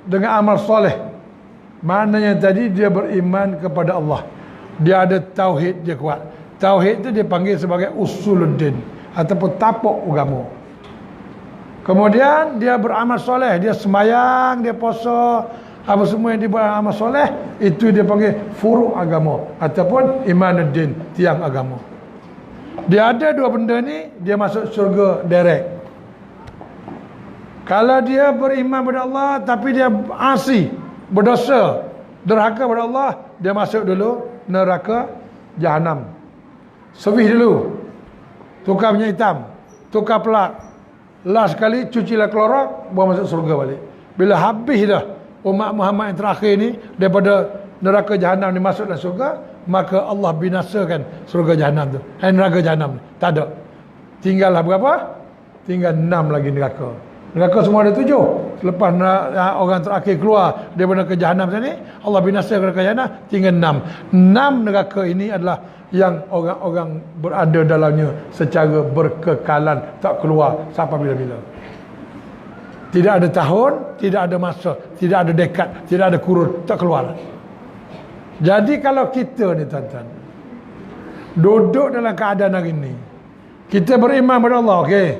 S1: dengan amal soleh, maknanya tadi dia beriman kepada Allah. Dia ada tauhid, dia kuat. Tauhid itu dia panggil sebagai usuluddin ataupun tapuk agama. Kemudian dia beramal soleh, dia sembahyang, dia puasa, apa semua yang dia buat amal soleh, itu dia panggil furu' agama ataupun imanuddin, tiang agama. Dia ada dua benda ni, dia masuk syurga direct. Kalau dia beriman pada Allah tapi dia asi, berdosa, derhaka pada Allah, dia masuk dulu neraka Jahannam. Servis dulu, tukar minyak hitam, tukar pelak, last sekali cucilah klorak, bawa masuk surga balik. Bila habis dah umat Muhammad yang terakhir ni daripada neraka Jahannam ni masuk dalam surga, maka Allah binasakan surga Jahannam tu, neraka Jahannam ni. Tak ada, tinggallah berapa? Tinggal 6 lagi neraka. Neraka semua ada 7. Selepas orang terakhir keluar daripada neraka Jahannam sini, Allah binasakan neraka Jahannam, tinggal 6. 6 neraka ini adalah yang orang-orang berada dalamnya secara berkekalan, tak keluar sampai bila-bila. Tidak ada tahun, tidak ada masa, tidak ada dekad, tidak ada kurun, tak keluar. Jadi kalau kita ni tuan-tuan duduk dalam keadaan hari ini, kita beriman pada Allah, okey,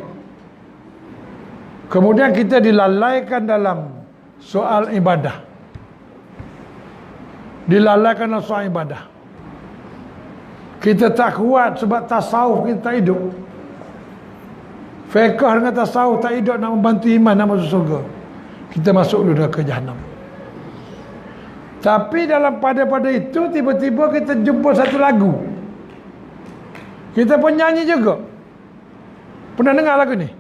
S1: kemudian kita dilalaikan dalam soal ibadah, dilalaikan dalam soal ibadah, kita tak kuat sebab tasawuf kita tak hidup. Fiqh dengan tasawuf tak hidup nak membantu iman nak masuk surga. Kita masuk dulu ke Jahannam. Tapi dalam pada itu tiba-tiba kita jumpa satu lagu. Kita pun nyanyi juga. Pernah dengar lagu ni?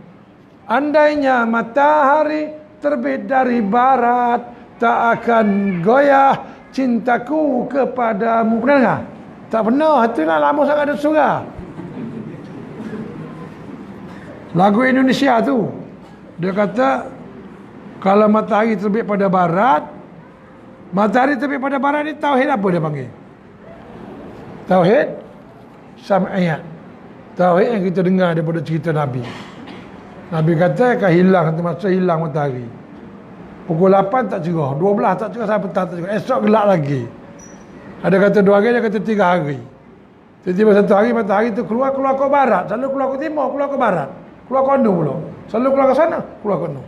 S1: Andainya matahari terbit dari barat, tak akan goyah cintaku kepadamu. Pernah dengar? Tak pernah, itulah lama sangat ada surah. Lagu Indonesia tu, dia kata kalau matahari terbit pada barat, matahari terbit pada barat ni tauhid apa dia panggil? Tauhid sam'iyat. Tauhid yang kita dengar daripada cerita Nabi. Nabi kata akan hilang satu masa, hilang matahari. Pukul 8 tak cerah, 12 tak cerah, sampai petang tak cerah, esok gelap lagi. Ada kata 2 hari, ada kata 3 hari. Tiba-tiba satu hari matahari tu keluar ke barat. Selalu keluar ke timur, keluar ke barat. keluar kono pula. Selalu keluar ke sana, keluar kono.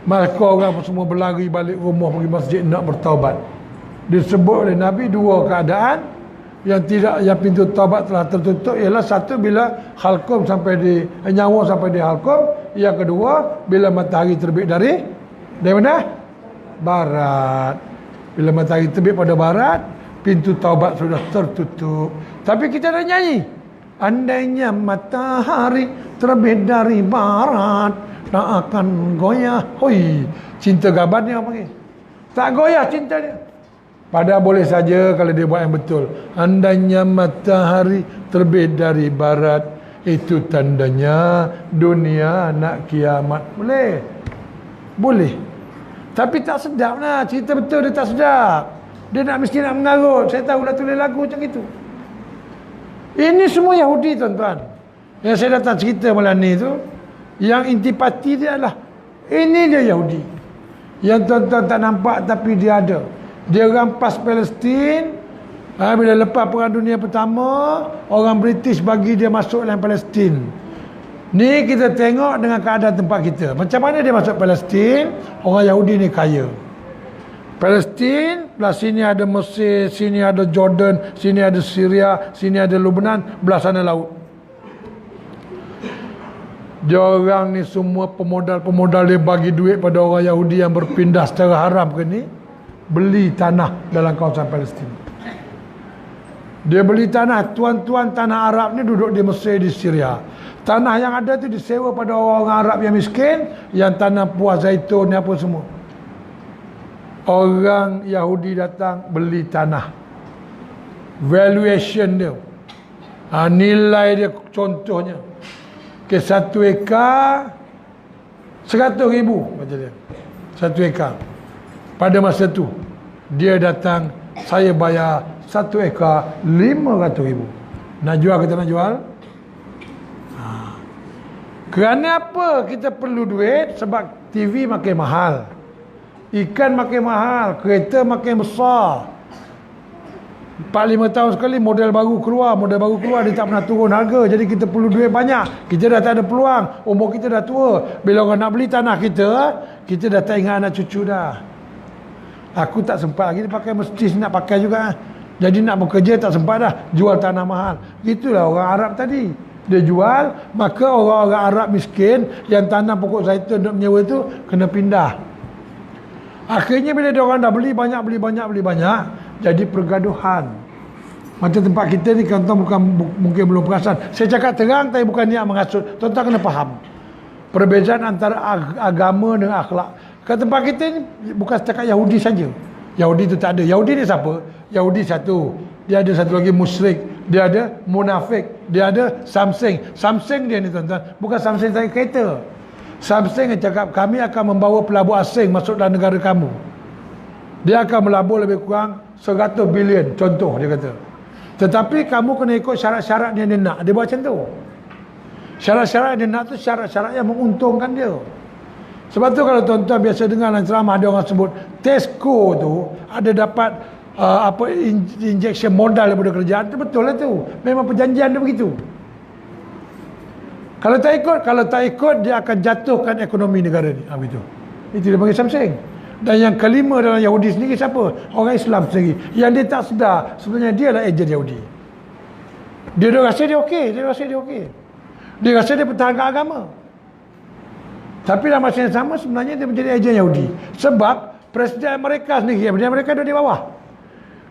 S1: Maka orang semua berlari balik rumah pergi masjid nak bertaubat. Disebut oleh Nabi dua keadaan yang pintu taubat telah tertutup, ialah satu bila halqum sampai di nyawa sampai di halqum, yang kedua bila matahari terbit dari mana? Barat. Bila matahari terbit pada barat, pintu taubat sudah tertutup. Tapi kita dah nyanyi, andainya matahari terbit dari barat, tak akan goyah. Hoi, cinta gaban dia panggil. Tak goyah cinta dia. Padahal boleh saja kalau dia buat yang betul. Andainya matahari terbit dari barat, itu tandanya dunia nak kiamat. Boleh. Boleh. Tapi tak sedap lah. Cerita betul dia tak sedap. Dia nak mesti nak mengarut. Saya tahu lah tulis lagu macam itu. Ini semua Yahudi tuan-tuan. Yang saya datang cerita malam ni tu, yang intipati dia adalah ini dia Yahudi. Yang tuan-tuan tak nampak tapi dia ada. Dia rampas Palestin. Bila lepas Perang Dunia Pertama, orang British bagi dia masuk dalam Palestin. Ni kita tengok dengan keadaan tempat kita. Macam mana dia masuk Palestin? Orang Yahudi ni kaya. Palestin, belah sini ada Mesir, sini ada Jordan, sini ada Syria, sini ada Lebanon, belah sana laut. Diorang ni semua pemodal dia bagi duit pada orang Yahudi yang berpindah secara haram ke ni, beli tanah dalam kawasan Palestin. Dia beli tanah, tuan-tuan tanah Arab ni duduk di Mesir, di Syria. Tanah yang ada tu disewa pada orang Arab yang miskin, yang tanah buah zaitun ni apa semua. Orang Yahudi datang beli tanah. Valuation dia, nilai dia contohnya ke 1 ekar 100,000 macam dia. 1 ekar. Pada masa tu dia datang, saya bayar 1 ekar 500,000. Nak jual ke tak nak jual? Kerana apa kita perlu duit? Sebab TV makin mahal, ikan makin mahal, kereta makin besar. 4-5 tahun sekali model baru keluar, dia tak pernah turun harga. Jadi kita perlu duit banyak. Kita dah tak ada peluang, umur kita dah tua. Bila orang nak beli tanah kita dah tak ingat anak cucu dah. Aku tak sempat lagi pakai, mesti nak pakai juga. Jadi nak bekerja tak sempat dah, jual tanah mahal. Itulah orang Arab tadi. Dia jual, maka orang-orang Arab miskin yang tanam pokok zaitun untuk menyewa itu kena pindah. Akhirnya bila dia orang dah beli banyak, jadi pergaduhan. Macam tempat kita ni, tuan-tuan mungkin belum perasan. Saya cakap terang tapi bukan niat menghasut. Tuan-tuan kena faham perbezaan antara agama dengan akhlak. Kat tempat kita ni bukan setakat Yahudi saja. Yahudi tu tak ada. Yahudi ni siapa? Yahudi satu. Dia ada satu lagi musyrik. Dia ada munafik. Dia ada Samseng. Samseng dia ni tuan-tuan, bukan Samseng saya kereta. Samsung yang cakap kami akan membawa pelabur asing masuk dalam negara kamu. Dia akan melabur lebih kurang 100 bilion, contoh dia kata. Tetapi kamu kena ikut syarat-syarat yang dia nak. Dia buat macam tu. Syarat-syarat yang dia nak tu syarat-syarat yang menguntungkan dia. Sebab tu kalau tuan-tuan biasa dengar dalam ceramah ada orang sebut Tesco tu ada dapat injection modal daripada kerajaan. Itu betul lah tu. Memang perjanjian dia begitu. Kalau tak ikut dia akan jatuhkan ekonomi negara ni. Begitu. Itu dia panggil Samsung. Dan yang kelima dalam Yahudi sendiri siapa? Orang Islam sendiri. Yang dia tak sedar sebenarnya dia lah ejen Yahudi. Dia rasa dia okey, Dia rasa dia pertahankan agama. Tapi dalam masa yang sama sebenarnya dia menjadi ejen Yahudi. Sebab Presiden Amerika sendiri, Presiden Amerika ada di bawah.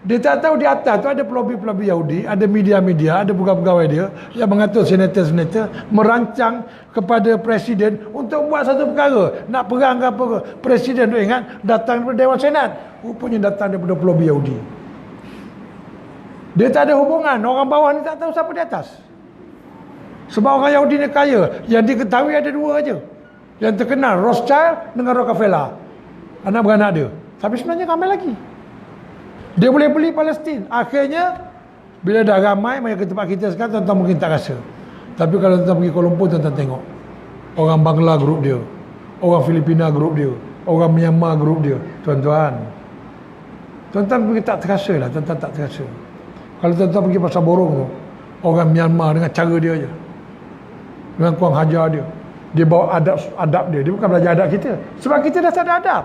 S1: Dia tak tahu di atas tu ada pelobi-pelobi Yahudi, ada media-media, ada pegawai-pegawai dia yang mengatur senator-senator, merancang kepada presiden untuk buat satu perkara, nak perang ke apa ke. Presiden tu ingat datang daripada Dewan Senat, rupanya datang daripada pelobi Yahudi. Dia tak ada hubungan, orang bawah ni tak tahu siapa di atas. Sebab orang Yahudi ni kaya, yang diketahui ada dua aja. Yang terkenal Rothschild dengan Rockefeller, anak beranak dia. Tapi sebenarnya ramai lagi. Dia boleh beli Palestin. Akhirnya bila dah ramai mai ke tempat kita sekarang, tuan-tuan mungkin tak rasa. Tapi kalau tuan-tuan pergi Kuala Lumpur, tuan-tuan tengok orang Bangla grup dia, orang Filipina grup dia, orang Myanmar grup dia. Tuan-tuan pergi tak terasa lah. Tuan-tuan tak terasa. Kalau tuan-tuan pergi Pasar Borong tu, orang Myanmar dengan cara dia je. dengan kurang hajar dia. Dia bawa adab dia. Dia bukan belajar adab kita. Sebab kita dah tak ada adab.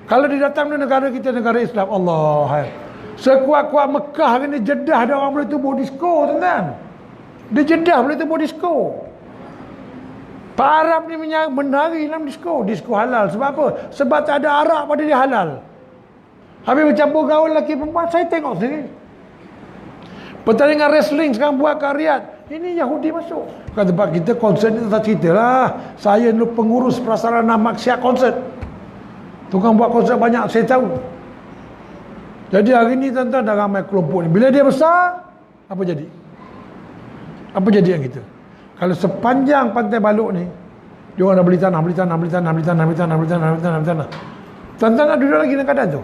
S1: Kalau dia datang ke negara kita, negara Islam, Allah, sekuat-kuat Mekah ni, Jeddah ada orang boleh tubuh disco, tuan-tuan. Di Jeddah boleh tubuh disco. Pak Arab ni menari dalam disco. Disco halal. Sebab apa? Sebab tak ada arak pada dia halal. Habis bercampur gaul lelaki perempuan, saya tengok sendiri. Pertandingan wrestling sekarang buat kat Riyadh. Ini Yahudi masuk. Kat tempat kita konsert ni tak cerita lah. Saya dulu pengurus prasarana maksiat konsert. Tukang buat konsert banyak, saya tahu. Jadi hari ni tuan-tuan dah ramai kelompok ni. Bila dia besar, apa jadi? Apa jadi yang kita? Kalau sepanjang Pantai Balok ni, dia orang dah beli tanah. Tuan-tuan nak duduk lagi dalam keadaan tu.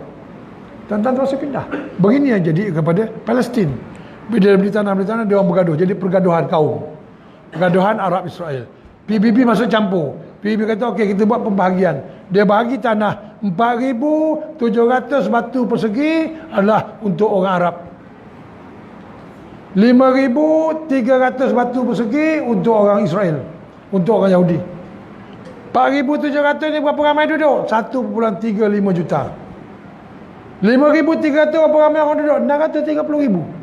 S1: Tuan-tuan terus pindah. Begini yang jadi kepada Palestin. Bila dia beli tanah, dia orang bergaduh. Jadi pergaduhan kaum. Pergaduhan Arab Israel. PBB masuk campur. PBB kata, okey, kita buat pembahagian. Dia bahagi tanah 4,700 batu persegi adalah untuk orang Arab. 5,300 batu persegi untuk orang Israel. Untuk orang Yahudi. 4,700 ni berapa ramai duduk? 1.35 juta. 5,300 berapa ramai orang duduk? 630,000.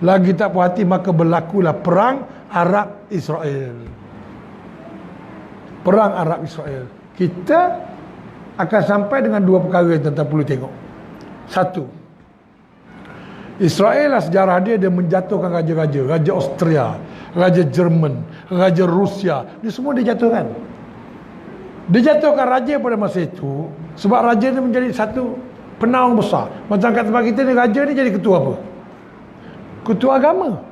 S1: Lagi tak puas hati, maka berlakulah perang Arab Israel. Perang Arab Israel. Kita akan sampai dengan dua perkara yang tuan-tuan perlu tengok. Satu, Israel lah sejarah dia menjatuhkan raja-raja. Raja Austria, Raja Jerman, Raja Rusia. Dia semua dia jatuhkan. Dia jatuhkan raja pada masa itu sebab raja ni menjadi satu penaung besar. Macam kat tempat kita ni, raja ni jadi ketua apa? Ketua agama.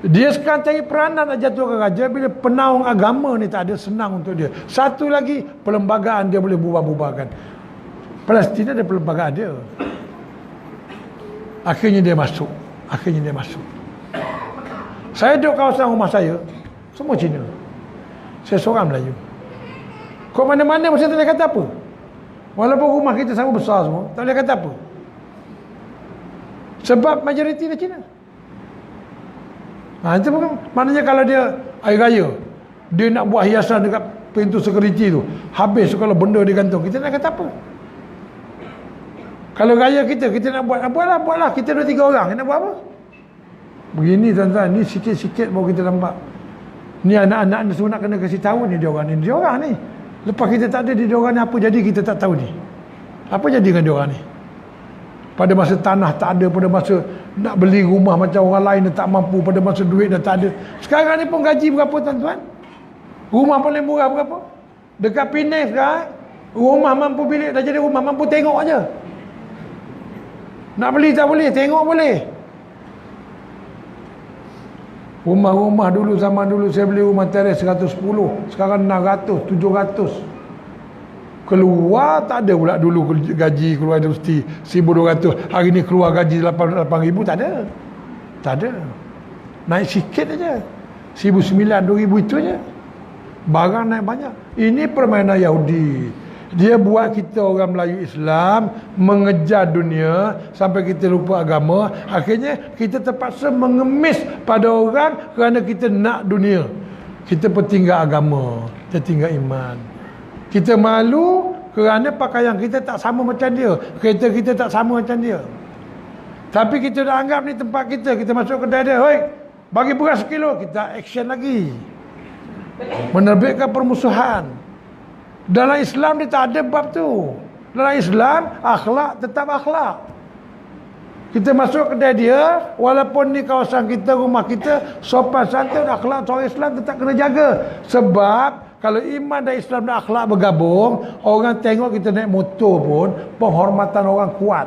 S1: Dia sekarang cari peranan nak jatuhkan raja. Bila penaung agama ni tak ada, senang untuk dia. Satu lagi, perlembagaan dia boleh bubar-bubarkan. Palestin ada perlembagaan dia. Akhirnya dia masuk. Saya duduk kawasan rumah saya, semua Cina. Saya seorang Melayu. Kau mana-mana mesti tak boleh kata apa. Walaupun rumah kita sama besar semua, tak boleh kata apa. Sebab majoriti dia Cina. Itu bukan maknanya kalau dia air raya, dia nak buat hiasan dekat pintu security tu, habis kalau benda digantung, kita nak kata apa? Kalau raya kita nak buatlah. Kita 2-3 orang, nak buat apa? Begini tuan-tuan, ni sikit-sikit baru kita nampak. Ni anak-anak ni semua nak kena kasih tahu ni dia orang ni. Lepas kita tak ada dia orang ni, apa jadi kita tak tahu ni? Apa jadi dengan dia orang ni? Pada masa tanah tak ada, pada masa nak beli rumah macam orang lain dah tak mampu, pada masa duit dah tak ada. Sekarang ni pun gaji berapa tuan-tuan? Rumah paling murah berapa? Dekat Penang sekarang, rumah mampu bilik dah jadi rumah mampu tengok aja. Nak beli tak boleh, tengok boleh. Rumah-rumah dulu, zaman dulu saya beli rumah teres 110, sekarang 600, 700. Keluar tak ada pula dulu gaji keluar mesti 1,200. Hari ni keluar gaji 8,000, tak ada. Naik sikit aja. 1,900, 2,000 itu aja. Barang naik banyak. Ini permainan Yahudi. Dia buat kita orang Melayu Islam mengejar dunia sampai kita lupa agama. Akhirnya kita terpaksa mengemis pada orang kerana kita nak dunia. Kita bertinggal agama, kita tinggal iman. Kita malu kerana pakaian kita tak sama macam dia, kereta kita tak sama macam dia. Tapi kita dah anggap ni tempat kita. Kita masuk kedai dia, hoi, bagi beras 1 kilo, kita action lagi, menerbitkan permusuhan. Dalam Islam dia tak ada bab tu. Dalam Islam, akhlak tetap akhlak. Kita masuk kedai dia, walaupun ni kawasan kita, rumah kita, sopan santun, akhlak orang Islam tetap kena jaga. Sebab kalau iman dan Islam dan akhlak bergabung, orang tengok kita naik motor pun, penghormatan orang kuat.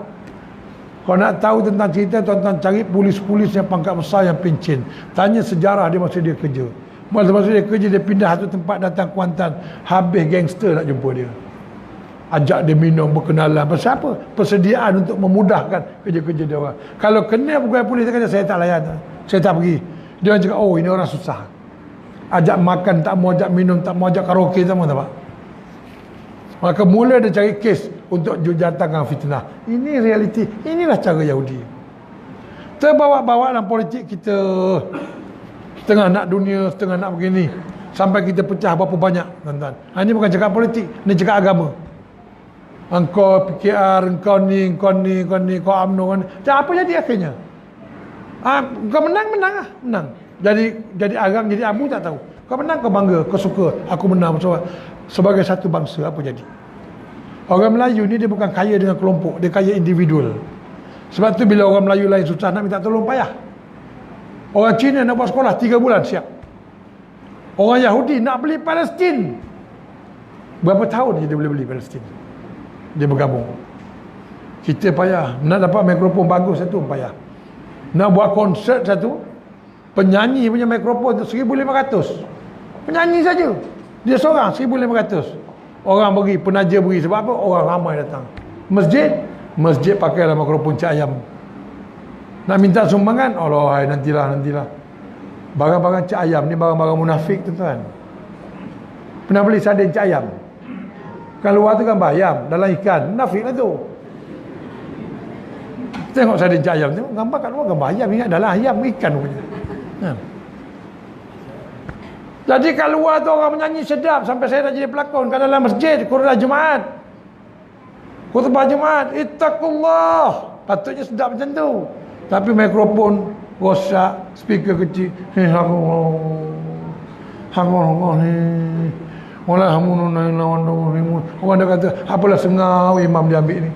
S1: Kalau nak tahu tentang cerita, tuan-tuan cari polis-polis yang pangkat besar yang pencen. Tanya sejarah dia masa dia kerja. Masa dia kerja, dia pindah satu tempat, datang Kuantan, habis gangster nak jumpa dia. Ajak dia minum, berkenalan. Pasal apa? Persediaan untuk memudahkan kerja-kerja dia orang. Kalau kena pegawai polis, dia kata, saya tak layan, saya tak pergi. Dia orang cakap, oh ini orang susah. Ajak makan tak mau, ajak minum tak mau, ajak karaoke tak mau, tak pak. Maka mula dia cari kes untuk jujatkan fitnah. Ini realiti. Inilah cara Yahudi. Terbawa-bawa dalam politik kita. Setengah nak dunia, setengah nak begini. Sampai kita pecah berapa banyak, tuan-tuan. Ini bukan cakap politik, ini cakap agama. Engkau PKR, engkau ni, kau UMNO, kau ni. Apa jadi akhirnya? Kau menang lah. Menang. Jadi agam, jadi abu tak tahu. Kau menang, kau bangga, kau suka. Aku menang. Sebagai satu bangsa, apa jadi? Orang Melayu ni dia bukan kaya dengan kelompok, dia kaya individual. Sebab tu bila orang Melayu lain susah nak minta tolong payah. Orang Cina nak buat sekolah 3 bulan siap. Orang Yahudi nak beli Palestin. Berapa tahun dia boleh beli Palestin? Dia bergabung. Kita payah. Nak dapat mikrofon bagus satu payah. Nak buat konsert satu, penyanyi punya mikrofon tu 1,500. Penyanyi saja. Dia seorang 1,500. Orang beri, penaja beri. Sebab apa? Orang ramai datang. Masjid pakailah mikrofon cak ayam. Nak minta sumbangan, Allah, nantilah. Barang-barang cak ayam ni barang-barang munafik, tuan-tuan. Pernah beli sardin cak ayam? Kan luar tu gambar ayam, dalam ikan. Munafik lah tu. Tengok sardin cak ayam tu, gambar kat luar gambar ayam, ingat dalam ayam ikan punya. Jadi kat luar tu orang menyanyi sedap sampai saya nak jadi pelakon. Kat dalam masjid, khutbah Jumaat. Khutbah Jumaat, ittaqullah. Patutnya sedap macam tu. Tapi mikrofon rosak, speaker kecil. Orang dah kata, apalah sengau imam dia ambil ni.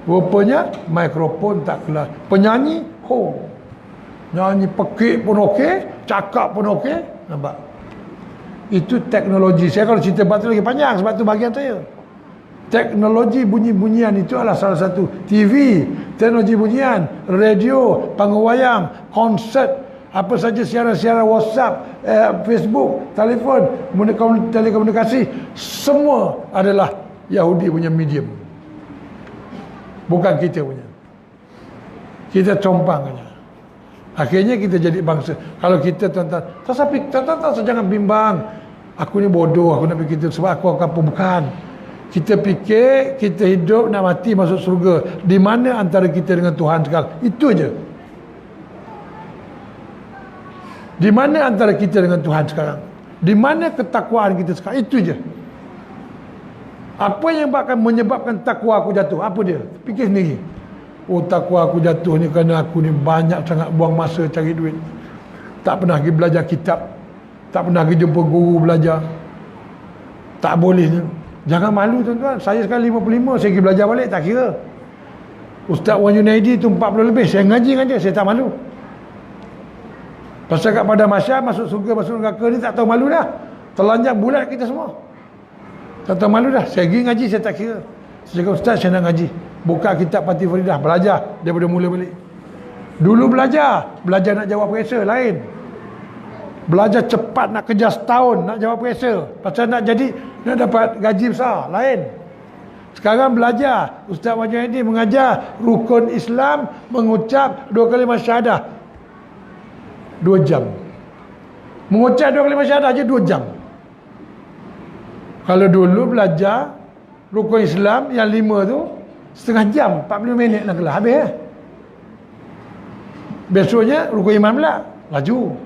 S1: Rupanya mikrofon tak kelas. Penyanyi, nyanyi pekik pun okey, cakap pun okey. Nampak? Itu teknologi. Saya kalau cerita bab tu lagi panjang, sebab tu bahagian saya. Teknologi bunyi-bunyian itu adalah salah satu. TV, teknologi bunyian, radio, panggung wayang, konsert, apa saja siaran-siaran WhatsApp, Facebook, telefon, telekomunikasi, semua adalah Yahudi punya medium. Bukan kita punya. Kita compang saja. Akhirnya kita jadi bangsa. Kalau kita tuan-tuan, tuan-tuan jangan bimbang. Aku ni bodoh, aku nak fikir itu sebab aku akan bukan. Kita fikir kita hidup nak mati masuk surga. Di mana antara kita dengan Tuhan sekarang? Itu aja. Di mana antara kita dengan Tuhan sekarang? Di mana ketakwaan kita sekarang? Itu aja. Apa yang menyebabkan takwa aku jatuh? Apa dia? Fikir sendiri. Oh, takwa aku jatuh ni kerana aku ni banyak sangat buang masa cari duit. Tak pernah pergi belajar kitab. Tak pernah pergi jumpa guru belajar. Tak boleh. Jangan malu tuan-tuan. Saya sekarang 55, saya pergi belajar balik, tak kira. Ustaz Wan Junaidi tu 40 lebih, saya ngaji dengan dia, saya tak malu. Pasal kat pada masyarakat, masuk surga, masuk neraka ni tak tahu malu dah. Telanjang bulat kita semua. Tak tahu malu dah. Saya pergi ngaji, saya tak kira. Saya cakap, Ustaz, saya nak ngaji. Buka kitab Fatih Faridah, belajar daripada mula balik. Dulu belajar nak jawab periksa, lain. Belajar cepat nak kerja setahun nak jawab periksa. Pasal nak jadi, nak dapat gaji besar, lain. Sekarang belajar. Ustaz Wan Junaidi mengajar rukun Islam, mengucap 2 kalimah syahadah 2 jam. Mengucap 2 kalimah syahadah aja 2 jam. Kalau dulu belajar rukun Islam yang 5 tu setengah jam, 40 minit nak kelas habis. Besoknya rukun iman pula, laju.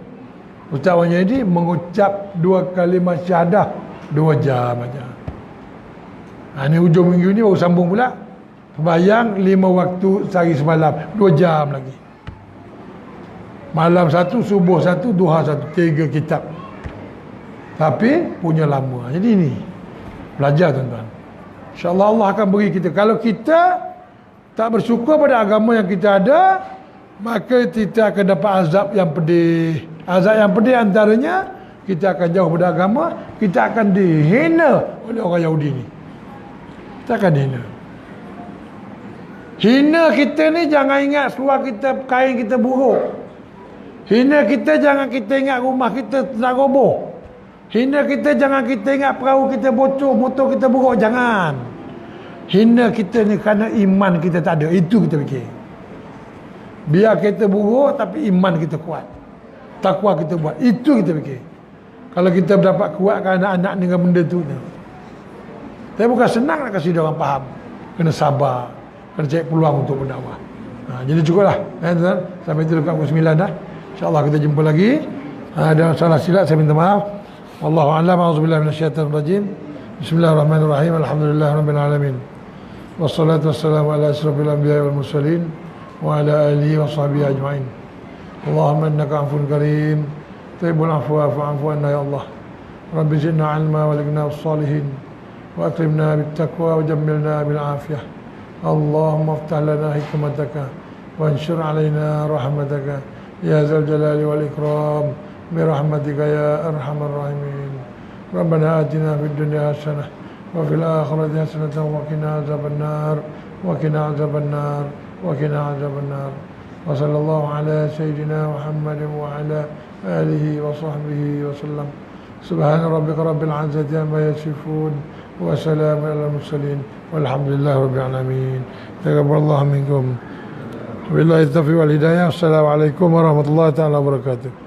S1: Ustaz Wan Junaidi mengucap 2 kalimah syahadah 2 jam aja. Ini hujung minggu ni baru sambung pula. Bayang 5 waktu sehari semalam, 2 jam lagi. Malam 1, subuh 1, duha 1, 3 kitab. Tapi punya lama. Jadi ini belajar tuan-tuan. InsyaAllah Allah akan beri kita. Kalau kita tak bersyukur pada agama yang kita ada, maka kita akan dapat azab yang pedih. Azab yang pedih antaranya, kita akan jauh pada agama, kita akan dihina oleh orang Yahudi ni. Kita akan dihina. Hina kita ni jangan ingat seluar kita, kain kita buruk. Hina kita jangan kita ingat rumah kita nak roboh. Hina kita jangan kita ingat perahu kita bocor, motor kita buruk. Jangan. Hina kita ni kerana iman kita tak ada. Itu kita fikir. Biar kita buruk tapi iman kita kuat. Takwa kita buat. Itu kita fikir. Kalau kita dapat kuatkan anak-anak dengan benda tu. Tapi bukan senang nak kasih dia orang faham. Kena sabar. Kena cari peluang untuk berdakwah. Jadi cukuplah. Sampai itu dekat pukul 9 dah. InsyaAllah kita jumpa lagi. Ada salah silap saya minta maaf. Wallahu a'lam. A'udzubillahi minasyaitonir rajim. Bismillahirrahmanirrahim. Alhamdulillahirabbil alamin. Wassalatu wassalamu ala asyrafil anbiya'i wal mursalin wa ala alihi wa sahbihi ajma'in. Allahumma innaka 'afuwun karim. Tuhibbul 'afwa fa'fu 'anna ya Allah. Rabbi zidna 'ilma wa lighna bis salihin wa akrimna bit taqwa wa jammilna bil 'afiyah. Allahumma iftah lana hikmataka wa anshur 'alaina rahmataka ya dzal jalali wal ikram bi rahmatika ya arhamar rahimin. Rabbana atina fid dunya hasanah wa fil akhirati hasanatan wa qina azabannar wa qina azabannar wa qina azabannar. Wa sallallahu ala sayyidina Muhammadin wa ala alihi wa sahbihi wa sallam. Subhana rabbika rabbil izzati amma yasifun wa salamun alal mursalin walhamdulillahi rabbil alamin. Taqabbalallahu minkum. Wabillahi taufiq wal hidayah. Assalamualaikum warahmatullahi taala wabarakatuh.